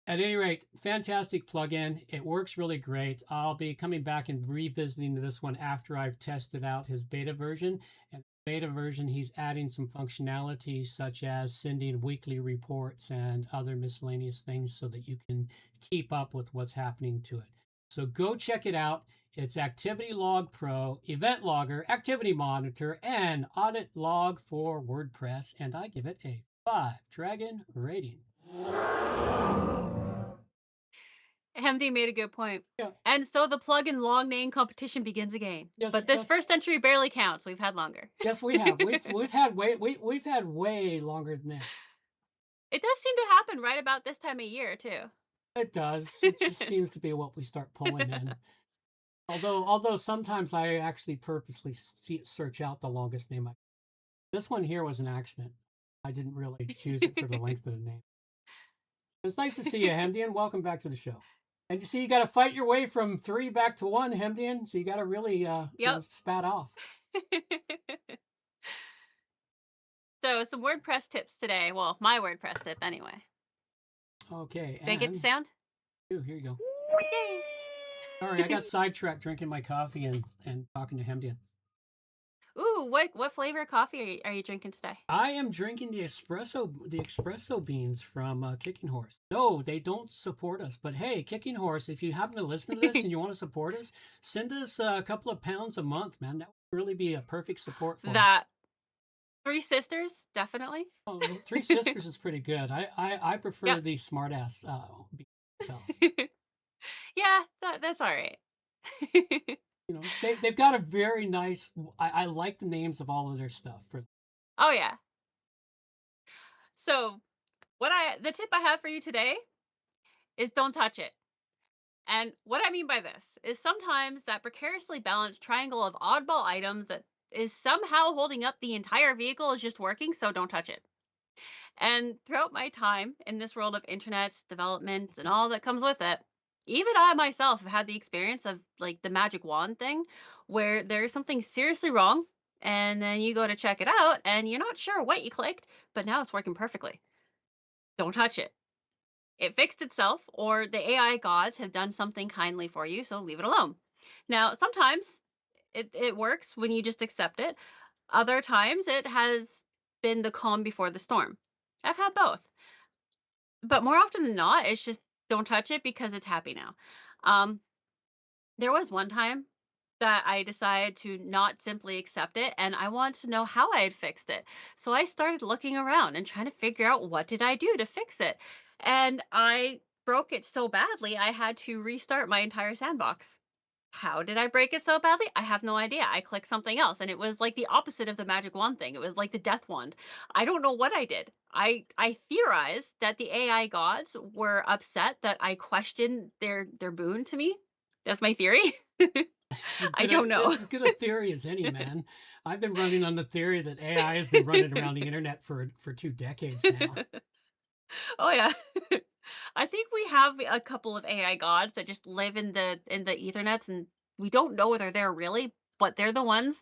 at any rate, fantastic plugin. It works really great. I'll be coming back and revisiting this one after I've tested out his beta version. And beta version, he's adding some functionality such as sending weekly reports and other miscellaneous things so that you can keep up with what's happening to it. So go check it out. It's Activity Log Pro, Event Logger, Activity Monitor, and Audit Log for WordPress. And I give it a 5 Dragon rating. Hemdy made a good point. Yeah. And so the plugin long name competition begins again. Yes, but this yes. first entry barely counts. We've had longer. Yes, we have. We've had way longer than this. It does seem to happen right about this time of year too. It does. It just seems to be what we start pulling in. Although sometimes I actually purposely search out the longest name. This one here was an accident. I didn't really choose it for the length of the name. It's nice to see you, Hemdian. Welcome back to the show. And you see, you got to fight your way from 3 back to 1, Hemdian. So you got to really spat off. So some WordPress tips today. Well, my WordPress tip anyway. Okay. Did I get the sound? Here you go. Yay. Sorry, I got sidetracked drinking my coffee and talking to Hemdian. Ooh, what flavor of coffee are you drinking today? I am drinking the espresso beans from Kicking Horse. No, they don't support us. But hey, Kicking Horse, if you happen to listen to this and you want to support us, send us a couple of pounds a month, man. That would really be a perfect support for us. Three Sisters, definitely. Oh, Three Sisters is pretty good. I prefer the smartass bean itself. Yeah, that's all right. You know, they've got a very nice. I like the names of all of their stuff. Oh yeah. So, the tip I have for you today is don't touch it. And what I mean by this is sometimes that precariously balanced triangle of oddball items that is somehow holding up the entire vehicle is just working, so don't touch it. And throughout my time in this world of internet development and all that comes with it, even I myself have had the experience of like the magic wand thing where there's something seriously wrong and then you go to check it out and you're not sure what you clicked, but now it's working perfectly. Don't touch it. It fixed itself, or the AI gods have done something kindly for you, so leave it alone. Now, sometimes it works when you just accept it. Other times it has been the calm before the storm. I've had both. But more often than not, it's just don't touch it because it's happy now. There was one time that I decided to not simply accept it, and I wanted to know how I had fixed it. So I started looking around and trying to figure out what did I do to fix it. And I broke it so badly, I had to restart my entire sandbox. How did I break it so badly? I have no idea. I clicked something else, and it was like the opposite of the magic wand thing. It was like the death wand. I don't know what I did. I theorized that the AI gods were upset that I questioned their boon to me. That's my theory. I don't know. It's as good a theory as any, man. I've been running on the theory that AI has been running around the internet for 2 decades now. Oh yeah. I think we have a couple of AI gods that just live in the ethernets, and we don't know whether they're really, but they're the ones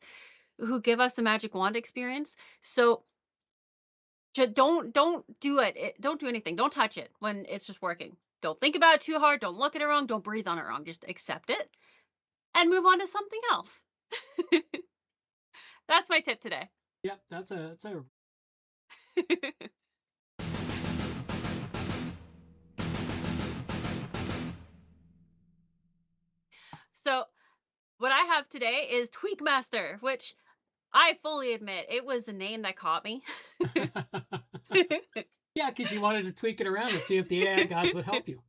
who give us the magic wand experience. So don't do it. Don't do anything. Don't touch it when it's just working. Don't think about it too hard. Don't look at it wrong. Don't breathe on it wrong. Just accept it and move on to something else. That's my tip today. Yep, that's a So what I have today is Tweakmaster, which I fully admit it was the name that caught me. yeah, because you wanted to tweak it around and see if the AI gods would help you.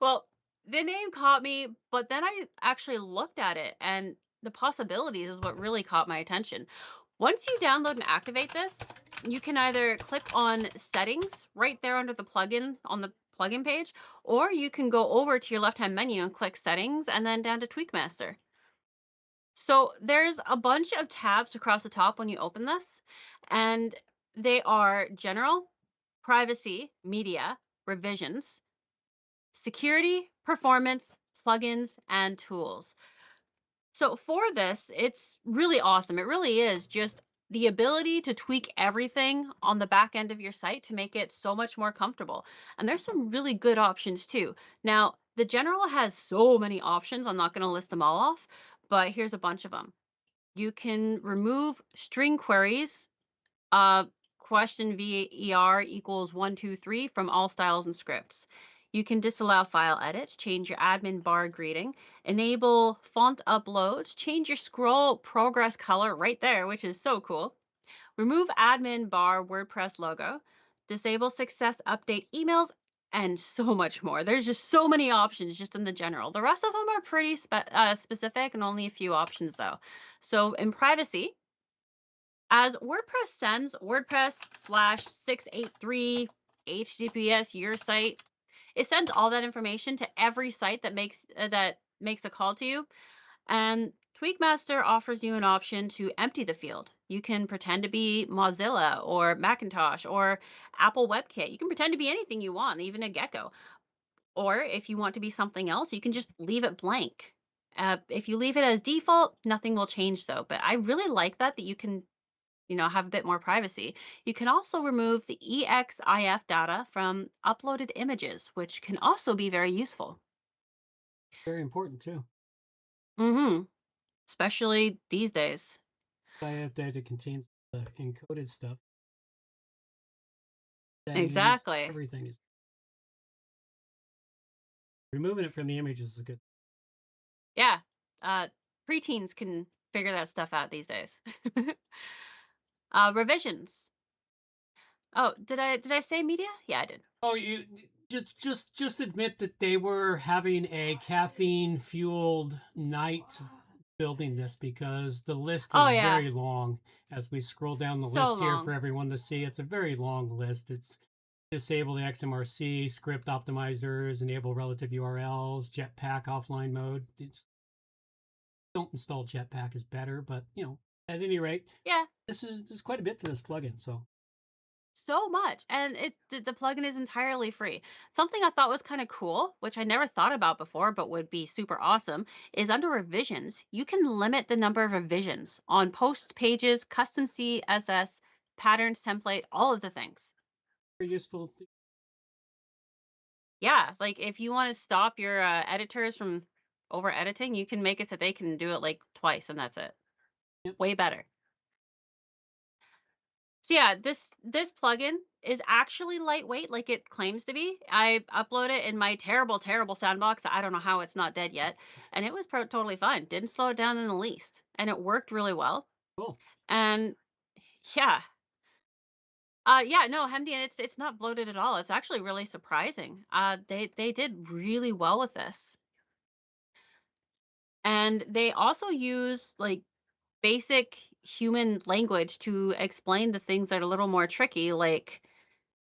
Well, the name caught me, but then I actually looked at it, and the possibilities is what really caught my attention. Once you download and activate this, you can either click on settings right there under the plugin on the plugin page, or you can go over to your left-hand menu and click settings and then down to Tweakmaster. So there's a bunch of tabs across the top when you open this, and they are general, privacy, media, revisions, security, performance, plugins, and tools. So for this, it's really awesome. It really is just the ability to tweak everything on the back end of your site to make it so much more comfortable. And there's some really good options too. Now, the general has so many options. I'm not going to list them all off, but here's a bunch of them. You can remove string queries, question VER equals 1, 2, 3 from all styles and scripts. You can disallow file edits, change your admin bar greeting, enable font upload, change your scroll progress color right there, which is so cool. Remove admin bar WordPress logo, disable success update emails, and so much more. There's just so many options just in the general. The rest of them are pretty specific and only a few options though. So in privacy, as WordPress sends WordPress/683 HTTPS your site, it sends all that information to every site that makes a call to you. And Tweakmaster offers you an option to empty the field. You can pretend to be Mozilla or Macintosh or Apple WebKit. You can pretend to be anything you want, even a gecko. Or if you want to be something else, you can just leave it blank. If you leave it as default, nothing will change though. But I really like that you can have a bit more privacy. You can also remove the EXIF data from uploaded images, which can also be very useful. Very important too. Mm-hmm. Especially these days. IF data contains the encoded stuff. Settings, Exactly. everything is. Removing it from the images is good. Yeah. Preteens can figure that stuff out these days. Revisions. Oh, did I say media? Yeah, I did. Oh, you just admit that they were having a caffeine fueled night building this, because the list is very long. As we scroll down the list here for everyone to see, it's a very long list. It's disable the XMRC, script optimizers, enable relative URLs, Jetpack offline mode. Don't install Jetpack is better, but at any rate, yeah, there's quite a bit to this plugin. So much, and the plugin is entirely free. Something I thought was kind of cool, which I never thought about before but would be super awesome, is under revisions you can limit the number of revisions on post pages, custom CSS, patterns, template, all of the things. Very useful. Yeah, like if you want to stop your editors from over editing, you can make it so they can do it like twice and that's it. Yep. Way better. So yeah, this plugin is actually lightweight like it claims to be. I upload it in my terrible sandbox. I don't know how it's not dead yet. And it was totally fine. Didn't slow it down in the least. And it worked really well. Cool. And yeah. Yeah, no, Hemdian, it's not bloated at all. It's actually really surprising. They did really well with this. And they also use like basic human language to explain the things that are a little more tricky, like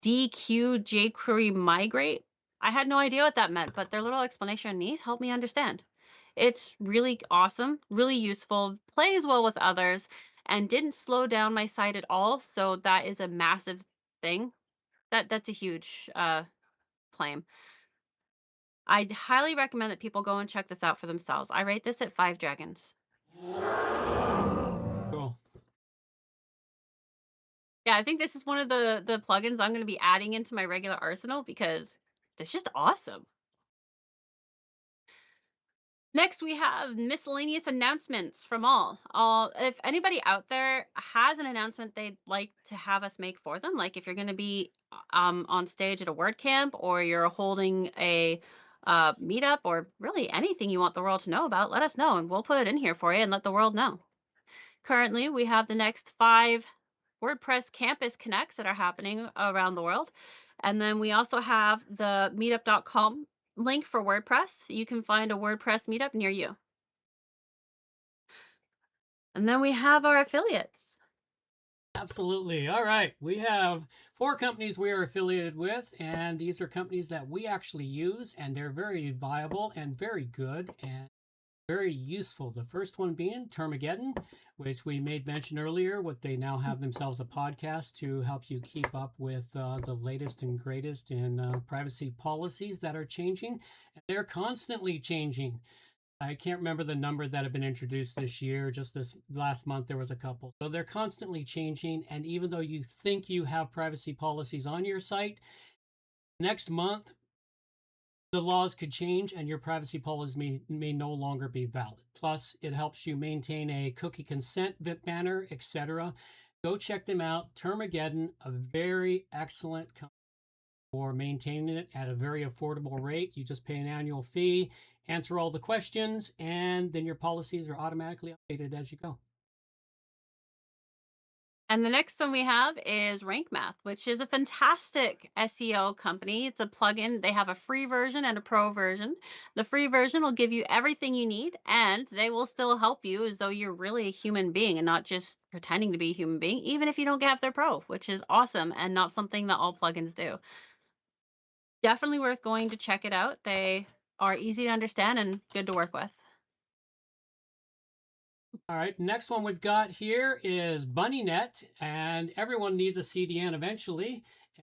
DQ jQuery migrate. I had no idea what that meant, but their little explanation helped me understand. It's really awesome, really useful, plays well with others, and didn't slow down my site at all. So that is a massive thing. That's a huge claim. I'd highly recommend that people go and check this out for themselves. I rate this at 5 dragons. Cool. Yeah, I think this is one of the plugins I'm going to be adding into my regular arsenal because it's just awesome. Next, we have miscellaneous announcements from all. If anybody out there has an announcement they'd like to have us make for them, like if you're going to be on stage at a WordCamp, or you're holding a meetup, or really anything you want the world to know about, let us know and we'll put it in here for you and let the world know. Currently, we have the next 5 WordPress Campus Connects that are happening around the world. And then we also have the meetup.com link for WordPress. You can find a WordPress meetup near you. And then we have our affiliates. Absolutely. All right. We have 4 companies we are affiliated with, and these are companies that we actually use, and they're very viable and very good and very useful. The first one being Termageddon, which we made mention earlier. What they now have themselves a podcast to help you keep up with the latest and greatest in privacy policies that are changing. And they're constantly changing. I can't remember the number that have been introduced this year. Just this last month, there was a couple. So they're constantly changing. And even though you think you have privacy policies on your site, next month, the laws could change and your privacy policies may no longer be valid. Plus, it helps you maintain a cookie consent banner, etc. Go check them out. Termageddon, a very excellent company for maintaining it at a very affordable rate. You just pay an annual fee, answer all the questions, and then your policies are automatically updated as you go. And the next one we have is Rank Math, which is a fantastic SEO company. It's a plugin. They have a free version and a pro version. The free version will give you everything you need, and they will still help you as though you're really a human being and not just pretending to be a human being, even if you don't get their pro, which is awesome and not something that all plugins do. Definitely worth going to check it out. They are easy to understand and good to work with. All right, next one we've got here is BunnyNet, and everyone needs a CDN eventually.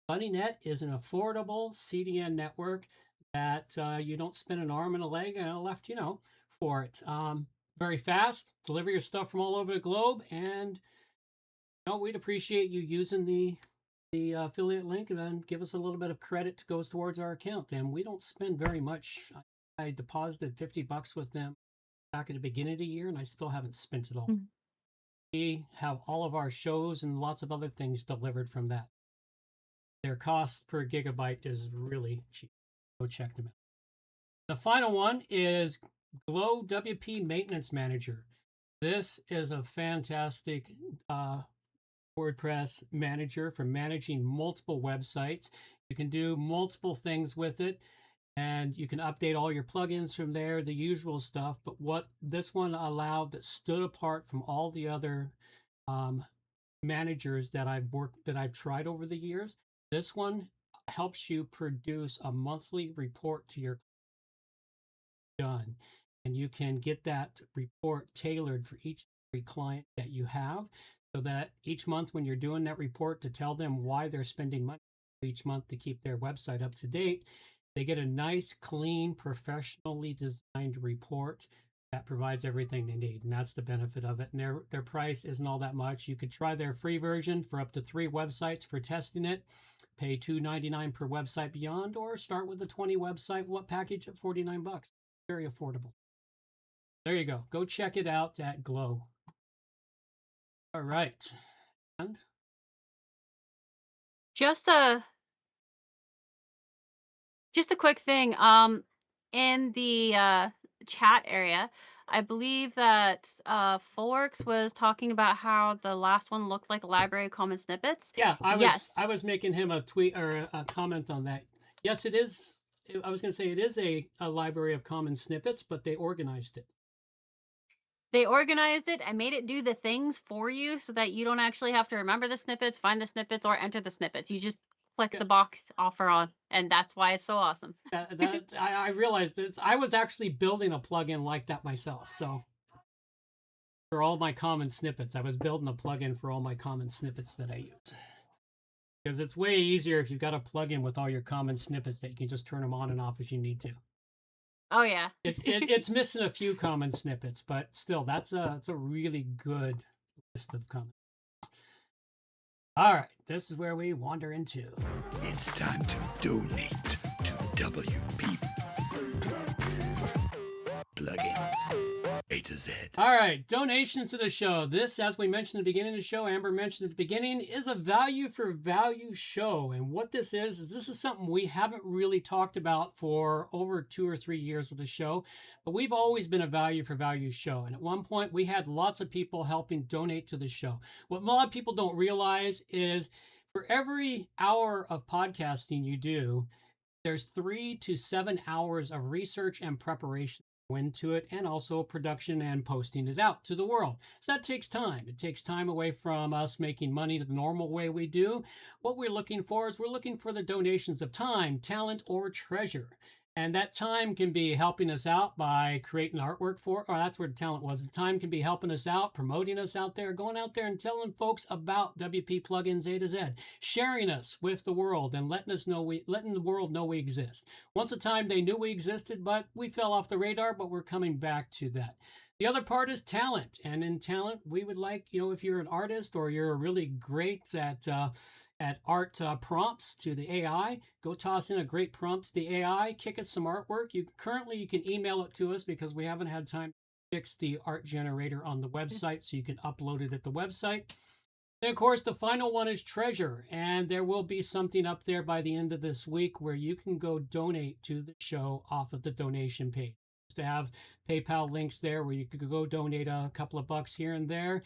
BunnyNet is an affordable CDN network that you don't spend an arm and a leg and a left, for it. Very fast, deliver your stuff from all over the globe, and we'd appreciate you using the affiliate link, and then give us a little bit of credit goes towards our account. And we don't spend very much. I deposited $50 with them back at the beginning of the year, and I still haven't spent it all. Mm. We have all of our shows and lots of other things delivered from that. Their cost per gigabyte is really cheap. Go check them out. The final one is Glow WP Maintenance Manager. This is a fantastic WordPress manager for managing multiple websites. You can do multiple things with it, and you can update all your plugins from there, the usual stuff. But what this one allowed that stood apart from all the other managers that I've tried over the years, this one helps you produce a monthly report to your done, and you can get that report tailored for each client that you have, so that each month when you're doing that report to tell them why they're spending money each month to keep their website up to date, they get a nice, clean, professionally designed report that provides everything they need. And that's the benefit of it. And their price isn't all that much. You could try their free version for up to 3 websites for testing it, pay $2.99 per website beyond, or start with a 20 website package at $49. Very affordable. There you go. Go check it out at Glow. All right. And Just a quick thing. In the chat area, I believe that Folworks was talking about how the last one looked like a library of common snippets. yeah, Yes. I was making him a tweet or a comment on that. Yes, it is. I was going to say it is a library of common snippets, but they organized it. They organized it and made it do the things for you so that you don't actually have to remember the snippets, find the snippets, or enter the snippets. You just click Yeah. the box offer on, and that's why it's so awesome. I realized that I was actually building a plugin like that myself. So for all my common snippets, I was building a plugin for all my common snippets that I use. Because it's way easier if you've got a plugin with all your common snippets that you can just turn them on and off as you need to. Oh yeah. It's missing a few common snippets, but still, it's a really good list of common. All right, this is where we wander into. It's time to donate to WP Plugins A-Z. All right, donations to the show. This, as we mentioned at the beginning of the show, Amber mentioned at the beginning, is a value for value show. And what this is this is something we haven't really talked about for over 2 or 3 years with the show, but we've always been a value for value show. And at one point, we had lots of people helping donate to the show. What a lot of people don't realize is for every hour of podcasting you do, there's 3 to 7 hours of research and preparation into it, and also production and posting it out to the world. So that takes time. It takes time away from us making money the normal way we do. What we're looking for is we're looking for the donations of time, talent, or treasure. And that time can be helping us out by creating artwork for, or that's where the talent was. The time can be helping us out, promoting us out there, going out there and telling folks about WP Plugins A-Z, sharing us with the world and letting the world know we exist. Once a time they knew we existed, but we fell off the radar, but we're coming back to that. The other part is talent. And in talent, we would like, if you're an artist or you're really great at art prompts to the AI, go toss in a great prompt to the AI, kick us some artwork. You can email it to us because we haven't had time to fix the art generator on the website, so you can upload it at the website. And of course, the final one is treasure, and there will be something up there by the end of this week where you can go donate to the show off of the donation page. To have PayPal links there where you could go donate a couple of bucks here and there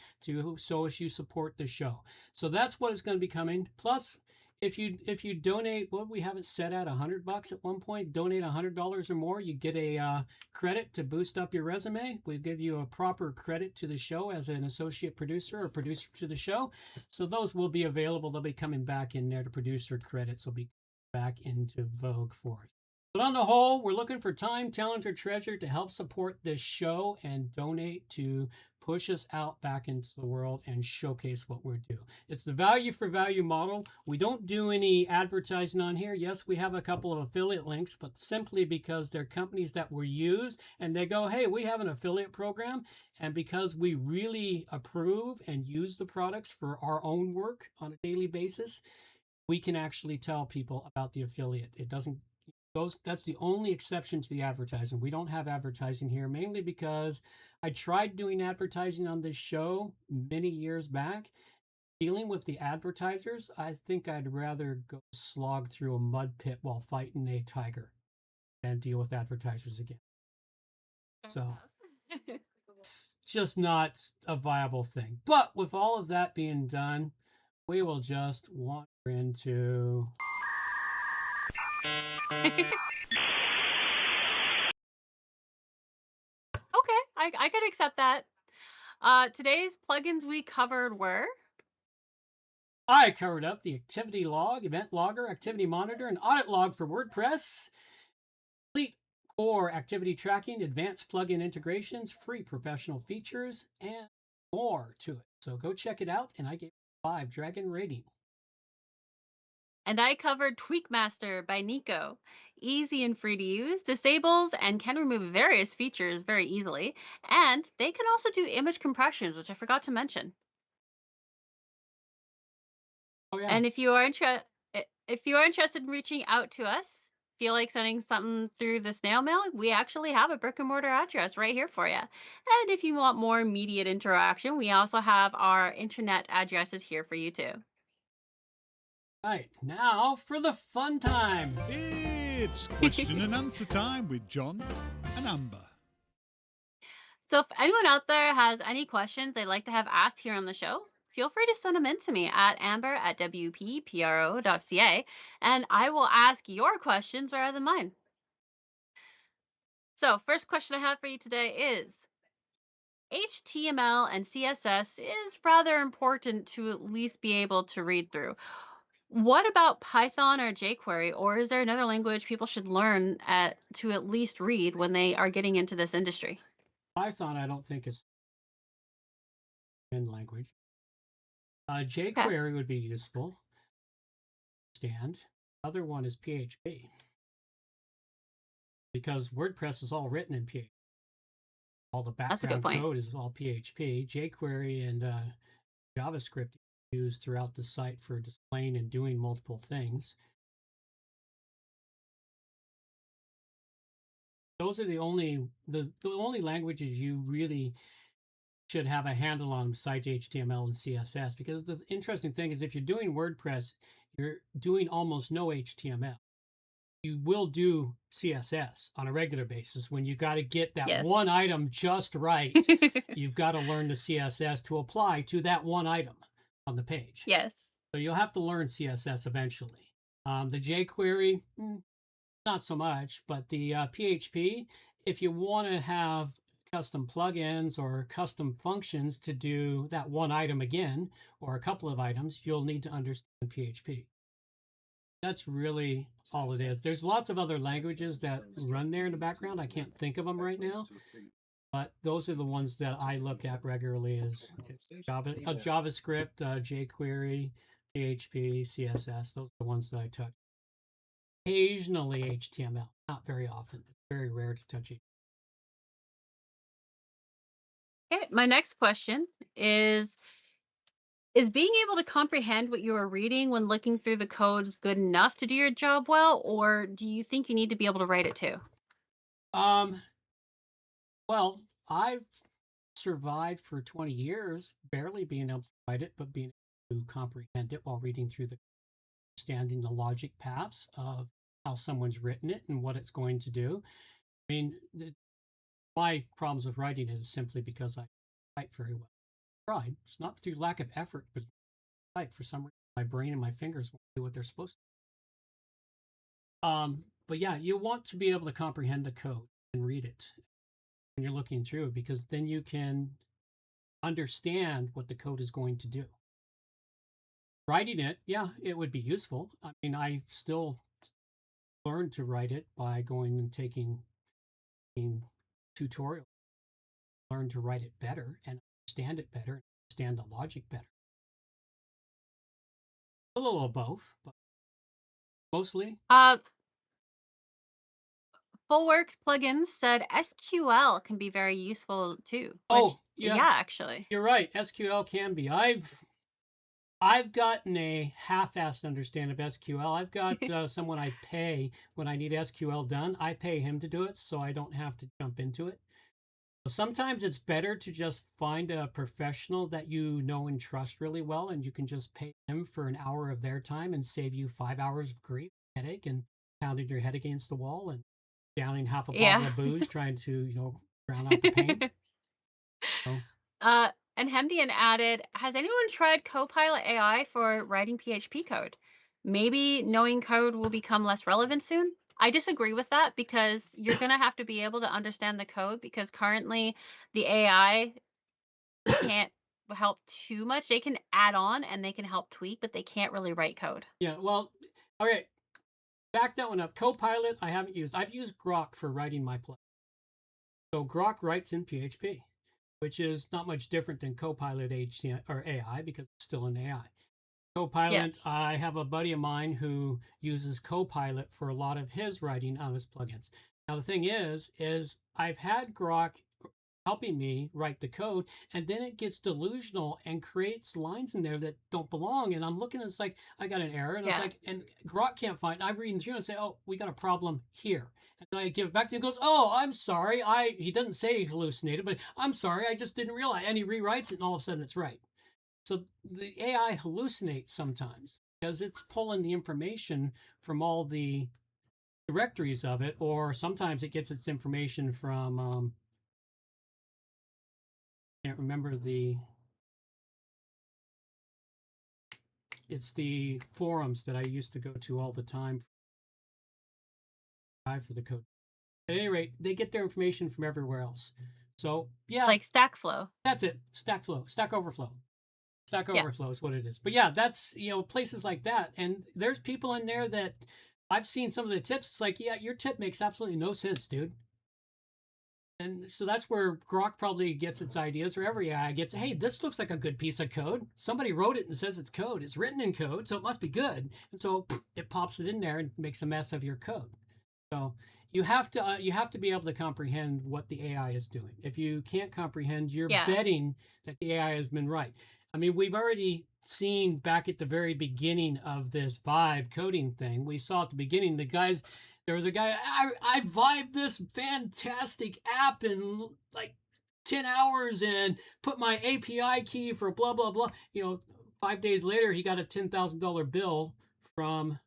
so as you support the show. So that's what is going to be coming. Plus, if you donate, we have it set at $100 at one point. Donate $100 or more, you get a credit to boost up your resume. We give you a proper credit to the show as an associate producer or producer to the show. So those will be available. They'll be coming back in there. The producer credits will be back into vogue for us. But on the whole, we're looking for time, talent, or treasure to help support this show and donate to push us out back into the world and showcase what we're doing. It's the value for value model. We don't do any advertising on here. Yes, we have a couple of affiliate links, but simply because they're companies that we use and they go, hey, we have an affiliate program. And because we really approve and use the products for our own work on a daily basis, we can actually tell people about the affiliate. That's the only exception to the advertising. We don't have advertising here, mainly because I tried doing advertising on this show many years back. Dealing with the advertisers, I think I'd rather go slog through a mud pit while fighting a tiger than deal with advertisers again. So it's just not a viable thing. But with all of that being done, we will just wander into... Okay, I could accept that. Today's plugins we covered were... I covered up the activity log, event logger, activity monitor, and audit log for WordPress, complete core activity tracking, advanced plugin integrations, free professional features, and more to it. So go check it out, and I gave it a 5 dragon rating. And I covered Tweakmaster by Nico. Easy and free to use, disables and can remove various features very easily, and they can also do image compressions, which I forgot to mention. Oh yeah. And if you are interested in reaching out to us, feel like sending something through the snail mail, we actually have a brick and mortar address right here for you. And if you want more immediate interaction, we also have our internet addresses here for you too. Right, now for the fun time. It's question and answer time with John and Amber. So if anyone out there has any questions they'd like to have asked here on the show, feel free to send them in to me at amber@wppro.ca, and I will ask your questions rather than mine. So first question I have for you today is, HTML and CSS is rather important to at least be able to read through. What about Python or jQuery, or is there another language people should learn to at least read when they are getting into this industry? Python, I don't think is in language. Okay. jQuery would be useful. Stand. Other one is PHP because WordPress is all written in PHP. All the That's a good background point. code is all PHP. jQuery and JavaScript used throughout the site for displaying and doing multiple things. Those are the only languages you really should have a handle on besides HTML and CSS. Because the interesting thing is, if you're doing WordPress, you're doing almost no HTML. You will do CSS on a regular basis. When you got to get that Yes. one item just right, you've got to learn the CSS to apply to that one item on the page. Yes. So you'll have to learn CSS eventually. The jQuery, not so much, but the PHP, if you want to have custom plugins or custom functions to do that one item again, or a couple of items, you'll need to understand PHP. That's really all it is. There's lots of other languages that run there in the background. I can't think of them right now, but those are the ones that I look at regularly as JavaScript, jQuery, PHP, CSS. Those are the ones that I touch. Occasionally HTML, not very often. It's very rare to touch it. Okay. My next question is being able to comprehend what you are reading when looking through the code good enough to do your job well, or do you think you need to be able to write it too? Well, I've survived for 20 years, barely being able to write it, but being able to comprehend it while reading through understanding the logic paths of how someone's written it and what it's going to do. I mean, my problems with writing it is simply because I write very well. I tried. It's not through lack of effort, but type for some reason my brain and my fingers won't do what they're supposed to. But yeah, you want to be able to comprehend the code and read it when you're looking through, because then you can understand what the code is going to do. Writing it, yeah, it would be useful. I mean, I still learned to write it by going and taking tutorials, learn to write it better and understand it better, understand the logic better. A little of both, but mostly. Fullworks Plugins said SQL can be very useful too. Which, Oh, yeah, actually. you're right. SQL can be. I've gotten a half-assed understanding of SQL. I've got someone I pay when I need SQL done. I pay him to do it, so I don't have to jump into it. Sometimes it's better to just find a professional that you know and trust really well, and you can just pay them for an hour of their time and save you 5 hours of grief, headache, and pounding your head against the wall and downing half a bottle Yeah. of booze trying to, drown out the pain. So, And Hemdian added, has anyone tried Copilot AI for writing PHP code? Maybe knowing code will become less relevant soon. I disagree with that because you're going to have to be able to understand the code, because currently the AI can't help too much. They can add on and they can help tweak, but they can't really write code. yeah, well, okay. Back that one up. Copilot, I haven't used. I've used Grok for writing my plugin. So Grok writes in PHP, which is not much different than Copilot HTML or AI because it's still an AI. Copilot, Yeah. I have a buddy of mine who uses Copilot for a lot of his writing on his plugins. Now, the thing is I've had Grok helping me write the code, and then it gets delusional and creates lines in there that don't belong. And I'm looking, it's like, I got an error. And I was Yeah. like, and Grok can't find it. I'm reading through and say, oh, we got a problem here. And then I give it back to him and goes, oh, I'm sorry. He doesn't say he hallucinated, but I'm sorry. I just didn't realize. And he rewrites it and all of a sudden it's right. So the AI hallucinates sometimes because it's pulling the information from all the directories of it, or sometimes it gets its information from, can't remember it's the forums that I used to go to all the time for the code. At any rate, they get their information from everywhere else. So yeah, Like Stack Flow. that's it. Stack Overflow. Stack Yeah. Overflow is what it is. But yeah, that's, places like that. And there's people in there that I've seen some of the tips. It's like, yeah, your tip makes absolutely no sense, dude. And so that's where Grok probably gets its ideas, or every AI gets, hey, this looks like a good piece of code. Somebody wrote it and says it's code. It's written in code, so it must be good. And so it pops it in there and makes a mess of your code. So you have to be able to comprehend what the AI is doing. If you can't comprehend, you're betting that the AI has been right. I mean, we've already seen back at the very beginning of this Vibe coding thing. We saw at the beginning there was a guy, I vibed this fantastic app in like 10 hours and put my API key for blah, blah, blah. 5 days later, he got a $10,000 bill from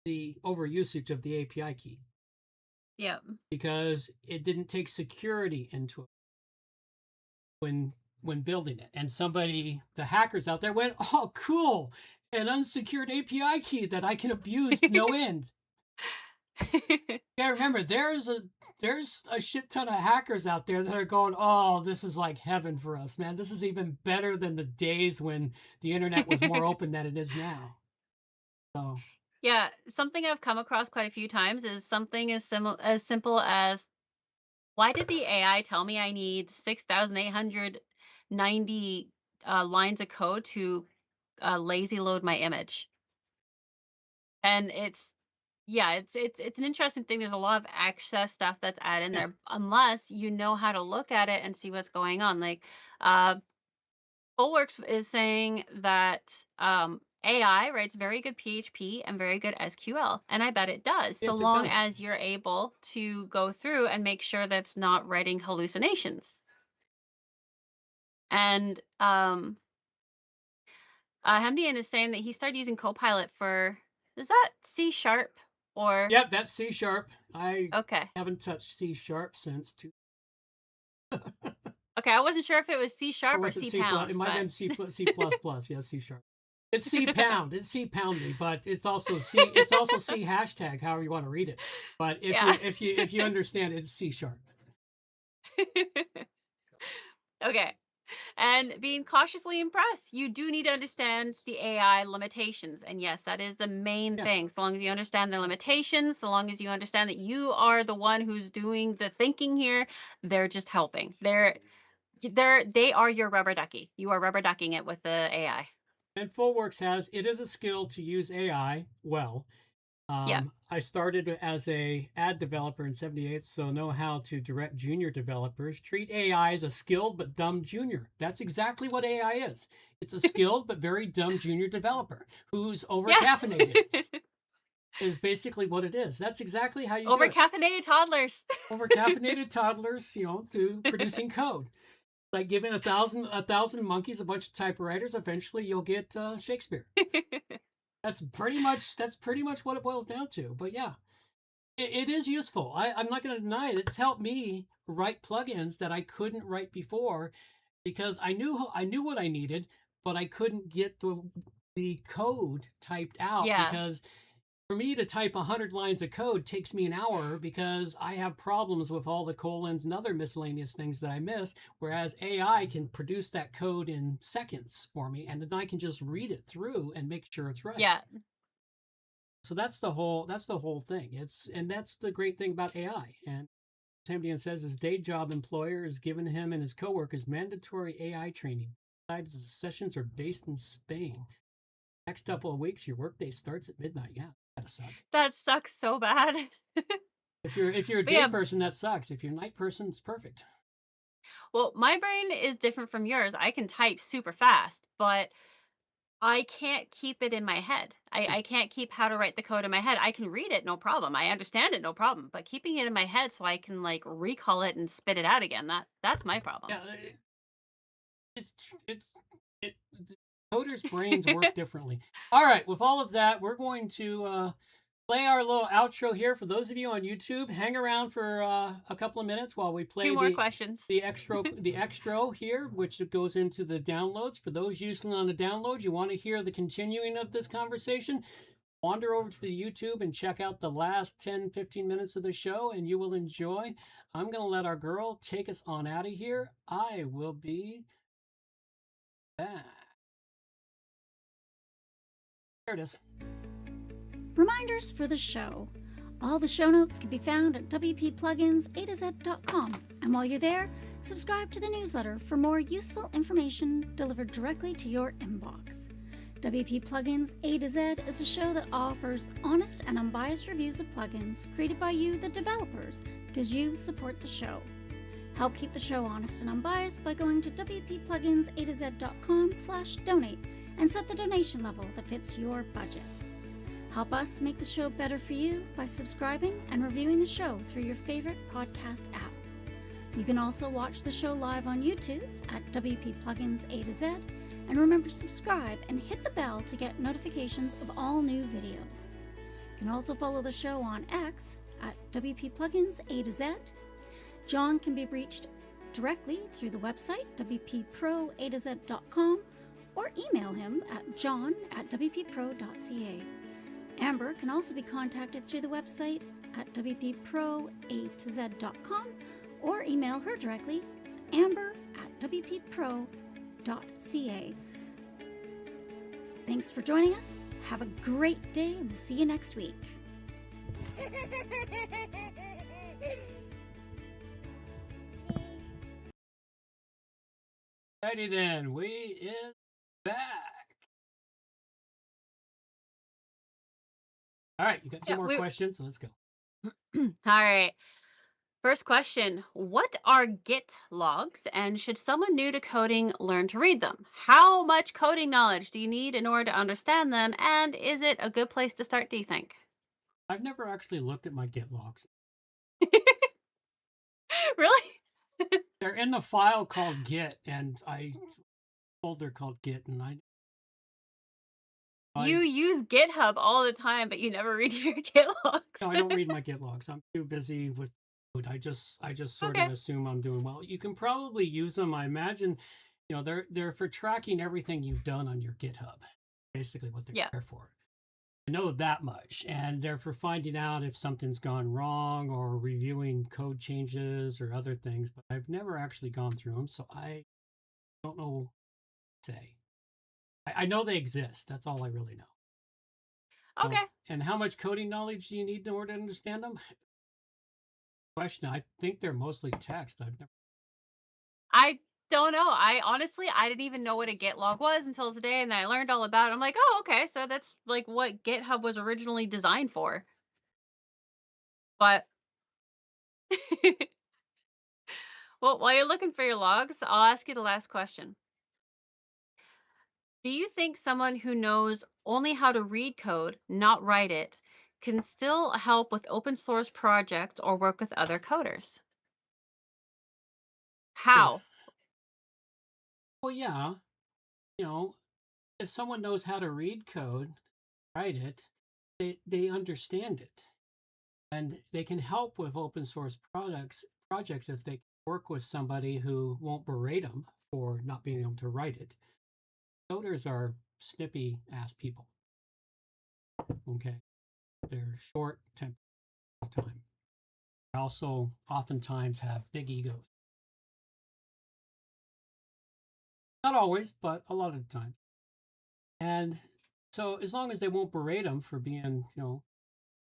the overusage of the API key. Yeah. Because it didn't take security into it when building it. And the hackers out there went, oh, cool, an unsecured API key that I can abuse to no end. Yeah, remember, there's a shit ton of hackers out there that are going, oh, this is like heaven for us, man. This is even better than the days when the internet was more open than it is now. So Yeah, something I've come across quite a few times is something as simple as, why did the AI tell me I need 6,890 lines of code to lazy load my image? And it's an interesting thing. There's a lot of excess stuff that's added in there, unless you know how to look at it and see what's going on. Like, Fullworks is saying that AI writes very good PHP and very good SQL, and I bet it does, so Yes, it long does. as you're able to go through and make sure that's not writing hallucinations. And Hemdian is saying that he started using Copilot for, is that C# or? Yep, that's C#. I Okay. haven't touched C# since Okay, I wasn't sure if it was C# or or was it C#. It might have been C++. Yeah, C#. It's C pound. It's C poundy, but it's also C. It's also C hashtag. However you want to read it. But if you understand it, it's C#. Okay. And being cautiously impressed, you do need to understand the AI limitations. And yes, that is the main thing. So long as you understand their limitations, so long as you understand that you are the one who's doing the thinking here, they're just helping. They are your rubber ducky. You are rubber ducking it with the AI. And Fullworks it is a skill to use AI well. I started as a ad developer in '78, so know how to direct junior developers. Treat AI as a skilled but dumb junior. That's exactly what AI is. It's a skilled but very dumb junior developer who's over-caffeinated. Is basically what it is. That's exactly how you do it. Over-caffeinated toddlers. Over-caffeinated toddlers, to producing code. Like giving a thousand monkeys a bunch of typewriters, eventually you'll get Shakespeare. That's pretty much what it boils down to. But yeah, it is useful. I'm not going to deny it. It's helped me write plugins that I couldn't write before because I knew what I needed, but I couldn't get the code typed out because for me to type 100 lines of code takes me an hour because I have problems with all the colons and other miscellaneous things that I miss, whereas AI can produce that code in seconds for me, and then I can just read it through and make sure it's right. Yeah. So that's the whole thing. And that's the great thing about AI. And Hemdian says his day job employer has given him and his coworkers mandatory AI training. Besides, the sessions are based in Spain. Next couple of weeks, your workday starts at midnight. Yeah. Suck. That sucks so bad. If you're a day person, that sucks. If you're a night person, it's perfect. Well, my brain is different from yours. I can type super fast, but I can't keep it in my head. I can't keep how to write the code in my head. I can read it, no problem. I understand it, no problem. But keeping it in my head so I can like recall it and spit it out again, that's my problem. Yeah, coders' brains work differently. All right, with all of that, we're going to play our little outro here. For those of you on YouTube, hang around for a couple of minutes while we play 2 more questions. The extra here, which goes into the downloads. For those listening on the download, you want to hear the continuing of this conversation, wander over to the YouTube and check out the last 10-15 minutes of the show, and you will enjoy. I'm going to let our girl take us on out of here. I will be back. There it is. Reminders for the show. All the show notes can be found at WPPluginsAtoZ.com. And while you're there, subscribe to the newsletter for more useful information delivered directly to your inbox. WP Plugins A-Z is a show that offers honest and unbiased reviews of plugins created by you, the developers, because you support the show. Help keep the show honest and unbiased by going to WPPluginsAtoZ.com/donate and set the donation level that fits your budget. Help us make the show better for you by subscribing and reviewing the show through your favorite podcast app. You can also watch the show live on YouTube at WP Plugins A-Z, and remember to subscribe and hit the bell to get notifications of all new videos. You can also follow the show on X at WP Plugins A-Z. John can be reached directly through the website WPProAtoZ.com or email him at john@wppro.ca. Amber can also be contacted through the website at WPProAtoZ.com or email her directly, amber@wppro.ca. Thanks for joining us. Have a great day, and we'll see you next week. Righty then, we is back. All right, you got two more questions. Let's go. All right. First question. What are Git logs, and should someone new to coding learn to read them? How much coding knowledge do you need in order to understand them, and is it a good place to start, do you think? I've never actually looked at my Git logs. Really? They're in the file called Git, and folder called Git, and You use GitHub all the time, but you never read your Git logs. No, I don't read my Git logs. I'm too busy with code. I just sort of assume I'm doing well. You can probably use them. I imagine, they're for tracking everything you've done on your GitHub. Basically, what they're there for. I know that much, and they're for finding out if something's gone wrong or reviewing code changes or other things. But I've never actually gone through them, so I don't know what to say. I know they exist. That's all I really know. Okay. And how much coding knowledge do you need in order to understand them? Question. I think they're mostly text. I don't know. I didn't even know what a Git log was until today, and then I learned all about it. I'm like, oh, okay, so that's like what GitHub was originally designed for. But well, while you're looking for your logs, I'll ask you the last question. Do you think someone who knows only how to read code, not write it, can still help with open source projects or work with other coders? How? Well, yeah. If someone knows how to read code, write it, they understand it. And they can help with open source projects if they work with somebody who won't berate them for not being able to write it. Coders are snippy ass people. Okay. They're short tempered all the time. They also oftentimes have big egos. Not always, but a lot of the time. And so as long as they won't berate them for being,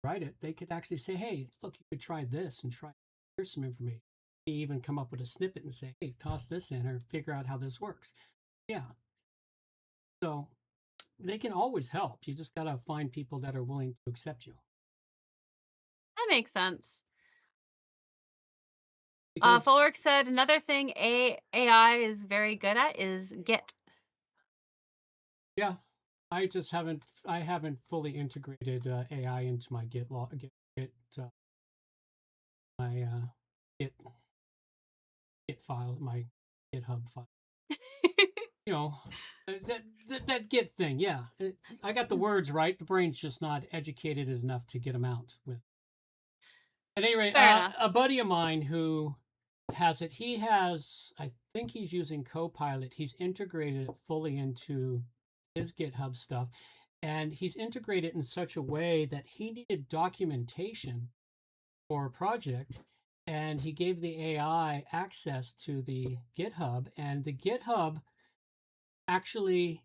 write it, they could actually say, hey, look, you could try this and here's some information. They even come up with a snippet and say, hey, toss this in or figure out how this works. Yeah. So they can always help. You just got to find people that are willing to accept you. That makes sense. Because, Fulric said another thing AI is very good at is Git. Yeah. I haven't fully integrated AI into my Git file, my GitHub file. That Git thing. Yeah. I got the words right. The brain's just not educated enough to get them out with. At any rate, a buddy of mine who has it, I think he's using Copilot. He's integrated it fully into his GitHub stuff. And he's integrated in such a way that he needed documentation for a project. And he gave the AI access to the GitHub. And the GitHub actually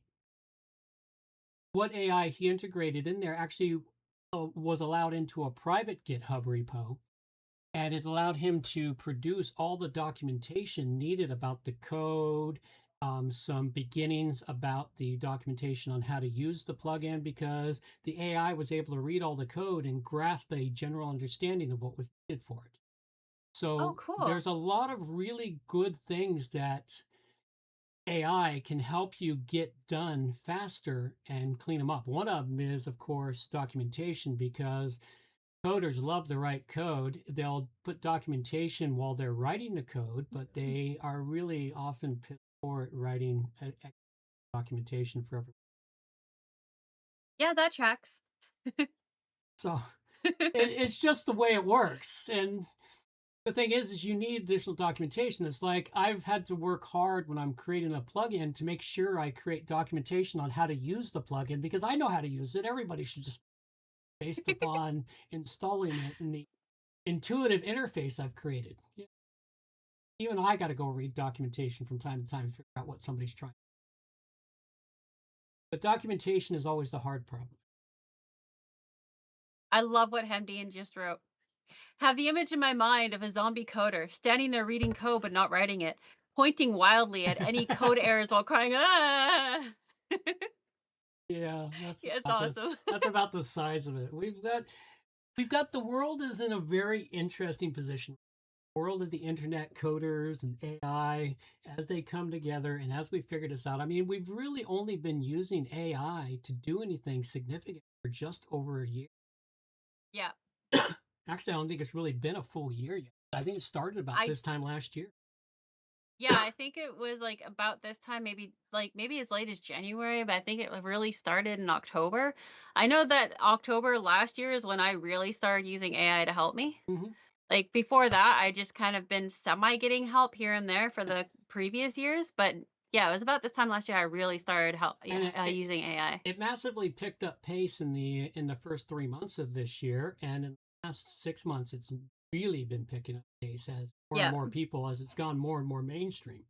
what AI he integrated in there actually was allowed into a private GitHub repo, and it allowed him to produce all the documentation needed about the code, some beginnings about the documentation on how to use the plugin, because the AI was able to read all the code and grasp a general understanding of what was needed for it. Oh, So cool. there's a lot of really good things that AI can help you get done faster and clean them up. One of them is, of course, documentation, because coders love to write code. They'll put documentation while they're writing the code, but they are really often poor at writing documentation for everyone. Yeah, that tracks. So it's just the way it works. And the thing is you need additional documentation. It's like I've had to work hard when I'm creating a plugin to make sure I create documentation on how to use the plugin, because I know how to use it. Everybody should just, based upon installing it in the intuitive interface I've created. Even I got to go read documentation from time to time to figure out what somebody's trying. But documentation is always the hard problem. I love what Hemdian just wrote. Have the image in my mind of a zombie coder standing there reading code but not writing it, pointing wildly at any code errors while crying, ah! Yeah, that's Yeah, it's about awesome. that's about the size of it. We've got the world is in a very interesting position. The world of the internet, coders and AI, as they come together and as we figure this out. I mean, we've really only been using AI to do anything significant for just over a year. Yeah. Actually, I don't think it's really been a full year yet. I think it started about this time last year. Yeah, I think it was like about this time, maybe as late as January, but I think it really started in October. I know that October last year is when I really started using AI to help me. Mm-hmm. Like before that, I just kind of been semi getting help here and there for the previous years, but yeah, it was about this time last year I really started using AI. It massively picked up pace in the first 3 months of this year, and in the last 6 months, it's really been picking up pace as more Yeah. and more people, as it's gone more and more mainstream.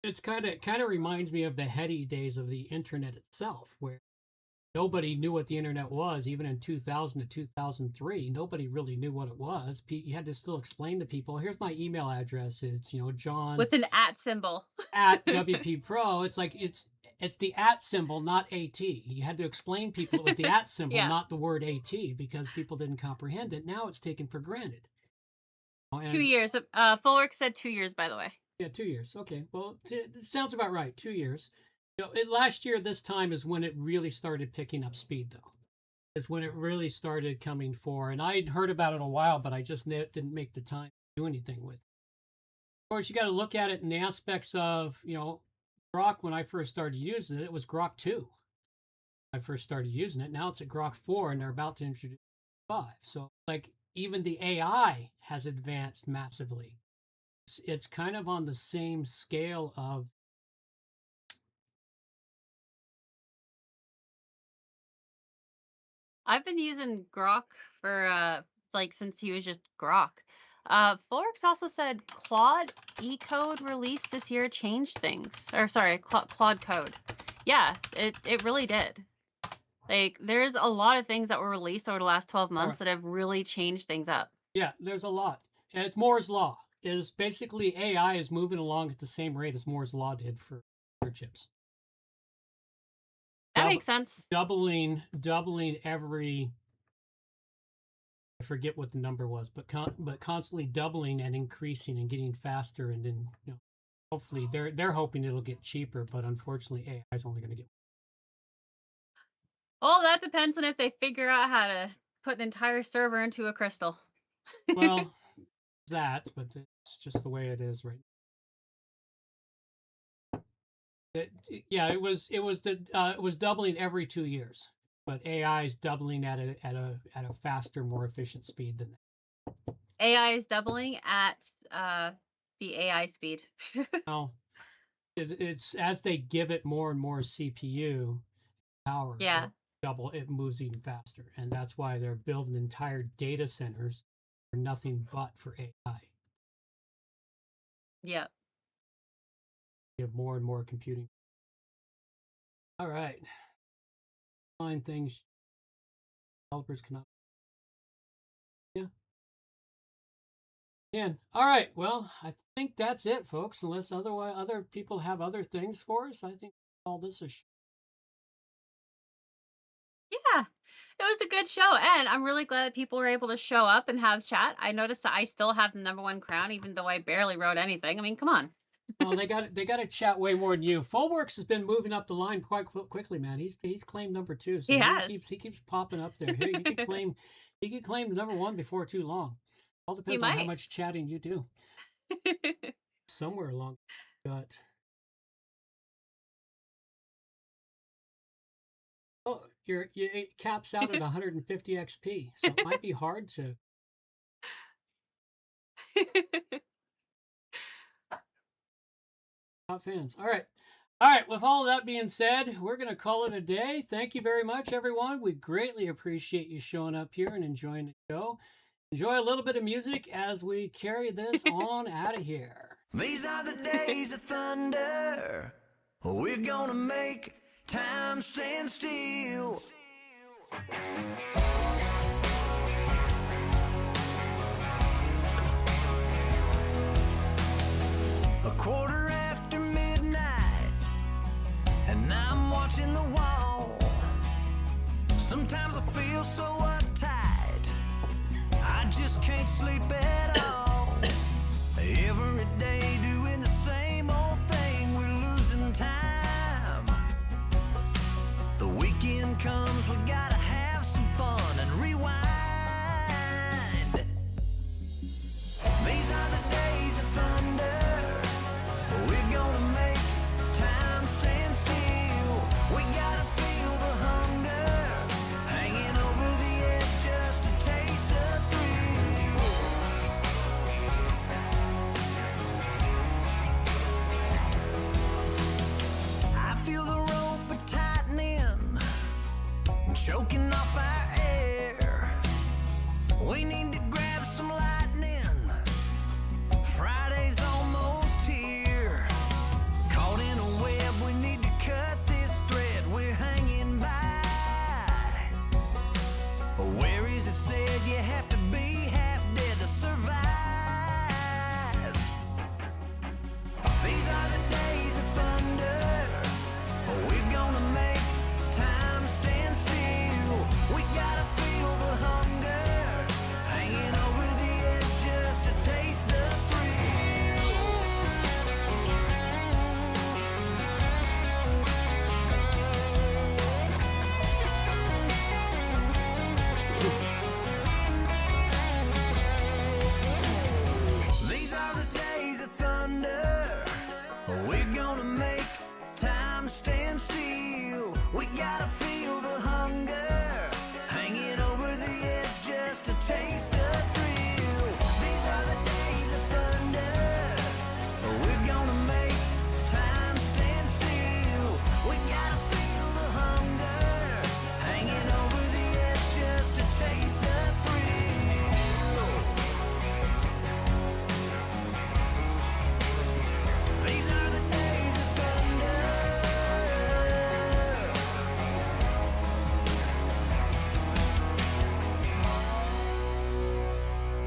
It's kind of reminds me of the heady days of the internet itself, where nobody knew what the internet was. Even in 2000 to 2003, nobody really knew what it was. You had to still explain to people, here's my email address. It's, John With an @ symbol. at WP Pro. It's like it's the @ symbol, not AT. You had to explain people it was the @ symbol, Yeah. not the word AT, because people didn't comprehend it. Now it's taken for granted. 2 years. Fullwork said 2 years, by the way. Yeah, 2 years. Okay, well, it sounds about right. 2 years. Last year, this time is when it really started picking up speed, though. Is when it really started coming for. And I'd heard about it a while, but I just didn't make the time to do anything with it. Of course, you got to look at it in the aspects of, Grok. When I first started using it, it was Grok 2. I first started using it. Now it's at Grok 4, and they're about to introduce 5. So, like, even the AI has advanced massively. It's kind of on the same scale of. I've been using Grok for since he was just Grok. Fullworks also said Claude E-code release this year changed things. Or sorry, Claude code. Yeah, it really did. Like there's a lot of things that were released over the last 12 months that have really changed things up. Yeah, there's a lot. And it's Moore's law. Is basically AI is moving along at the same rate as Moore's law did for chips. That makes sense. Doubling every. I forget what the number was, but constantly doubling and increasing and getting faster, and then hopefully they're hoping it'll get cheaper, but unfortunately AI is only going to get. Well, that depends on if they figure out how to put an entire server into a crystal. Well, but it's just the way it is right now. It was doubling every 2 years, but AI is doubling at a faster, more efficient speed than that. AI is doubling at the AI speed. Well, it's as they give it more and more CPU power. Yeah. It moves even faster, and that's why they're building entire data centers for nothing but for AI. Yeah. You have more and more computing. All right. find things developers cannot. Yeah. Can. All right. Well, I think that's it, folks. Unless other people have other things for us, I think all this is. Yeah, it was a good show, and I'm really glad that people were able to show up and have chat. I noticed that I still have the #1 crown, even though I barely wrote anything. I mean, come on. Well, they got to chat way more than you. Fullworks has been moving up the line quite quickly, man. He's claimed #2, so He has. he keeps popping up there. He could claim #1 before too long. All depends on how might. much chatting you do. Somewhere along, got. Oh, it caps out at 150 XP, so it might be hard to. Not fans. All right. All right. With all of that being said, we're going to call it a day. Thank you very much, everyone. We greatly appreciate you showing up here and enjoying the show. Enjoy a little bit of music as we carry this on out of here. These are the days of thunder. We're gonna make time stand still. A quarter after midnight, and I'm watching the wall. Sometimes I feel so uptight, I just can't sleep at all. Every day doing the same old thing, we're losing time. The weekend comes, we gotta have some fun and rewind. These are the days of thunder. We're gonna make time stand still. We gotta feel the hunger, hanging over the edge just to taste the thrill. I feel the rope a tightening, choking off our air. We need to grab some lightning. Friday's almost here. Caught in a web, we need to cut this thread. We're hanging by. Where is it said you have to be half dead to survive? These are the days of thunder. We're gonna make time stand still. We gotta feel the hunger, hanging over the edge just to taste the thrill. These are the days of thunder. We're gonna make time stand still. We gotta feel the hunger, hanging over the edge just to taste the thrill. These are the days of thunder. We're gonna make time stand still. We gotta feel the hunger, hanging over the edge just to taste the thrill. These are the days of thunder.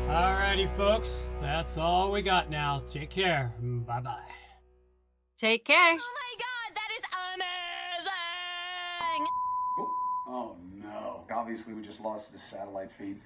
Alrighty, folks. That's all we got now. Take care. Bye-bye. Take care. Oh my god, that is amazing! Oh no. Obviously, we just lost the satellite feed.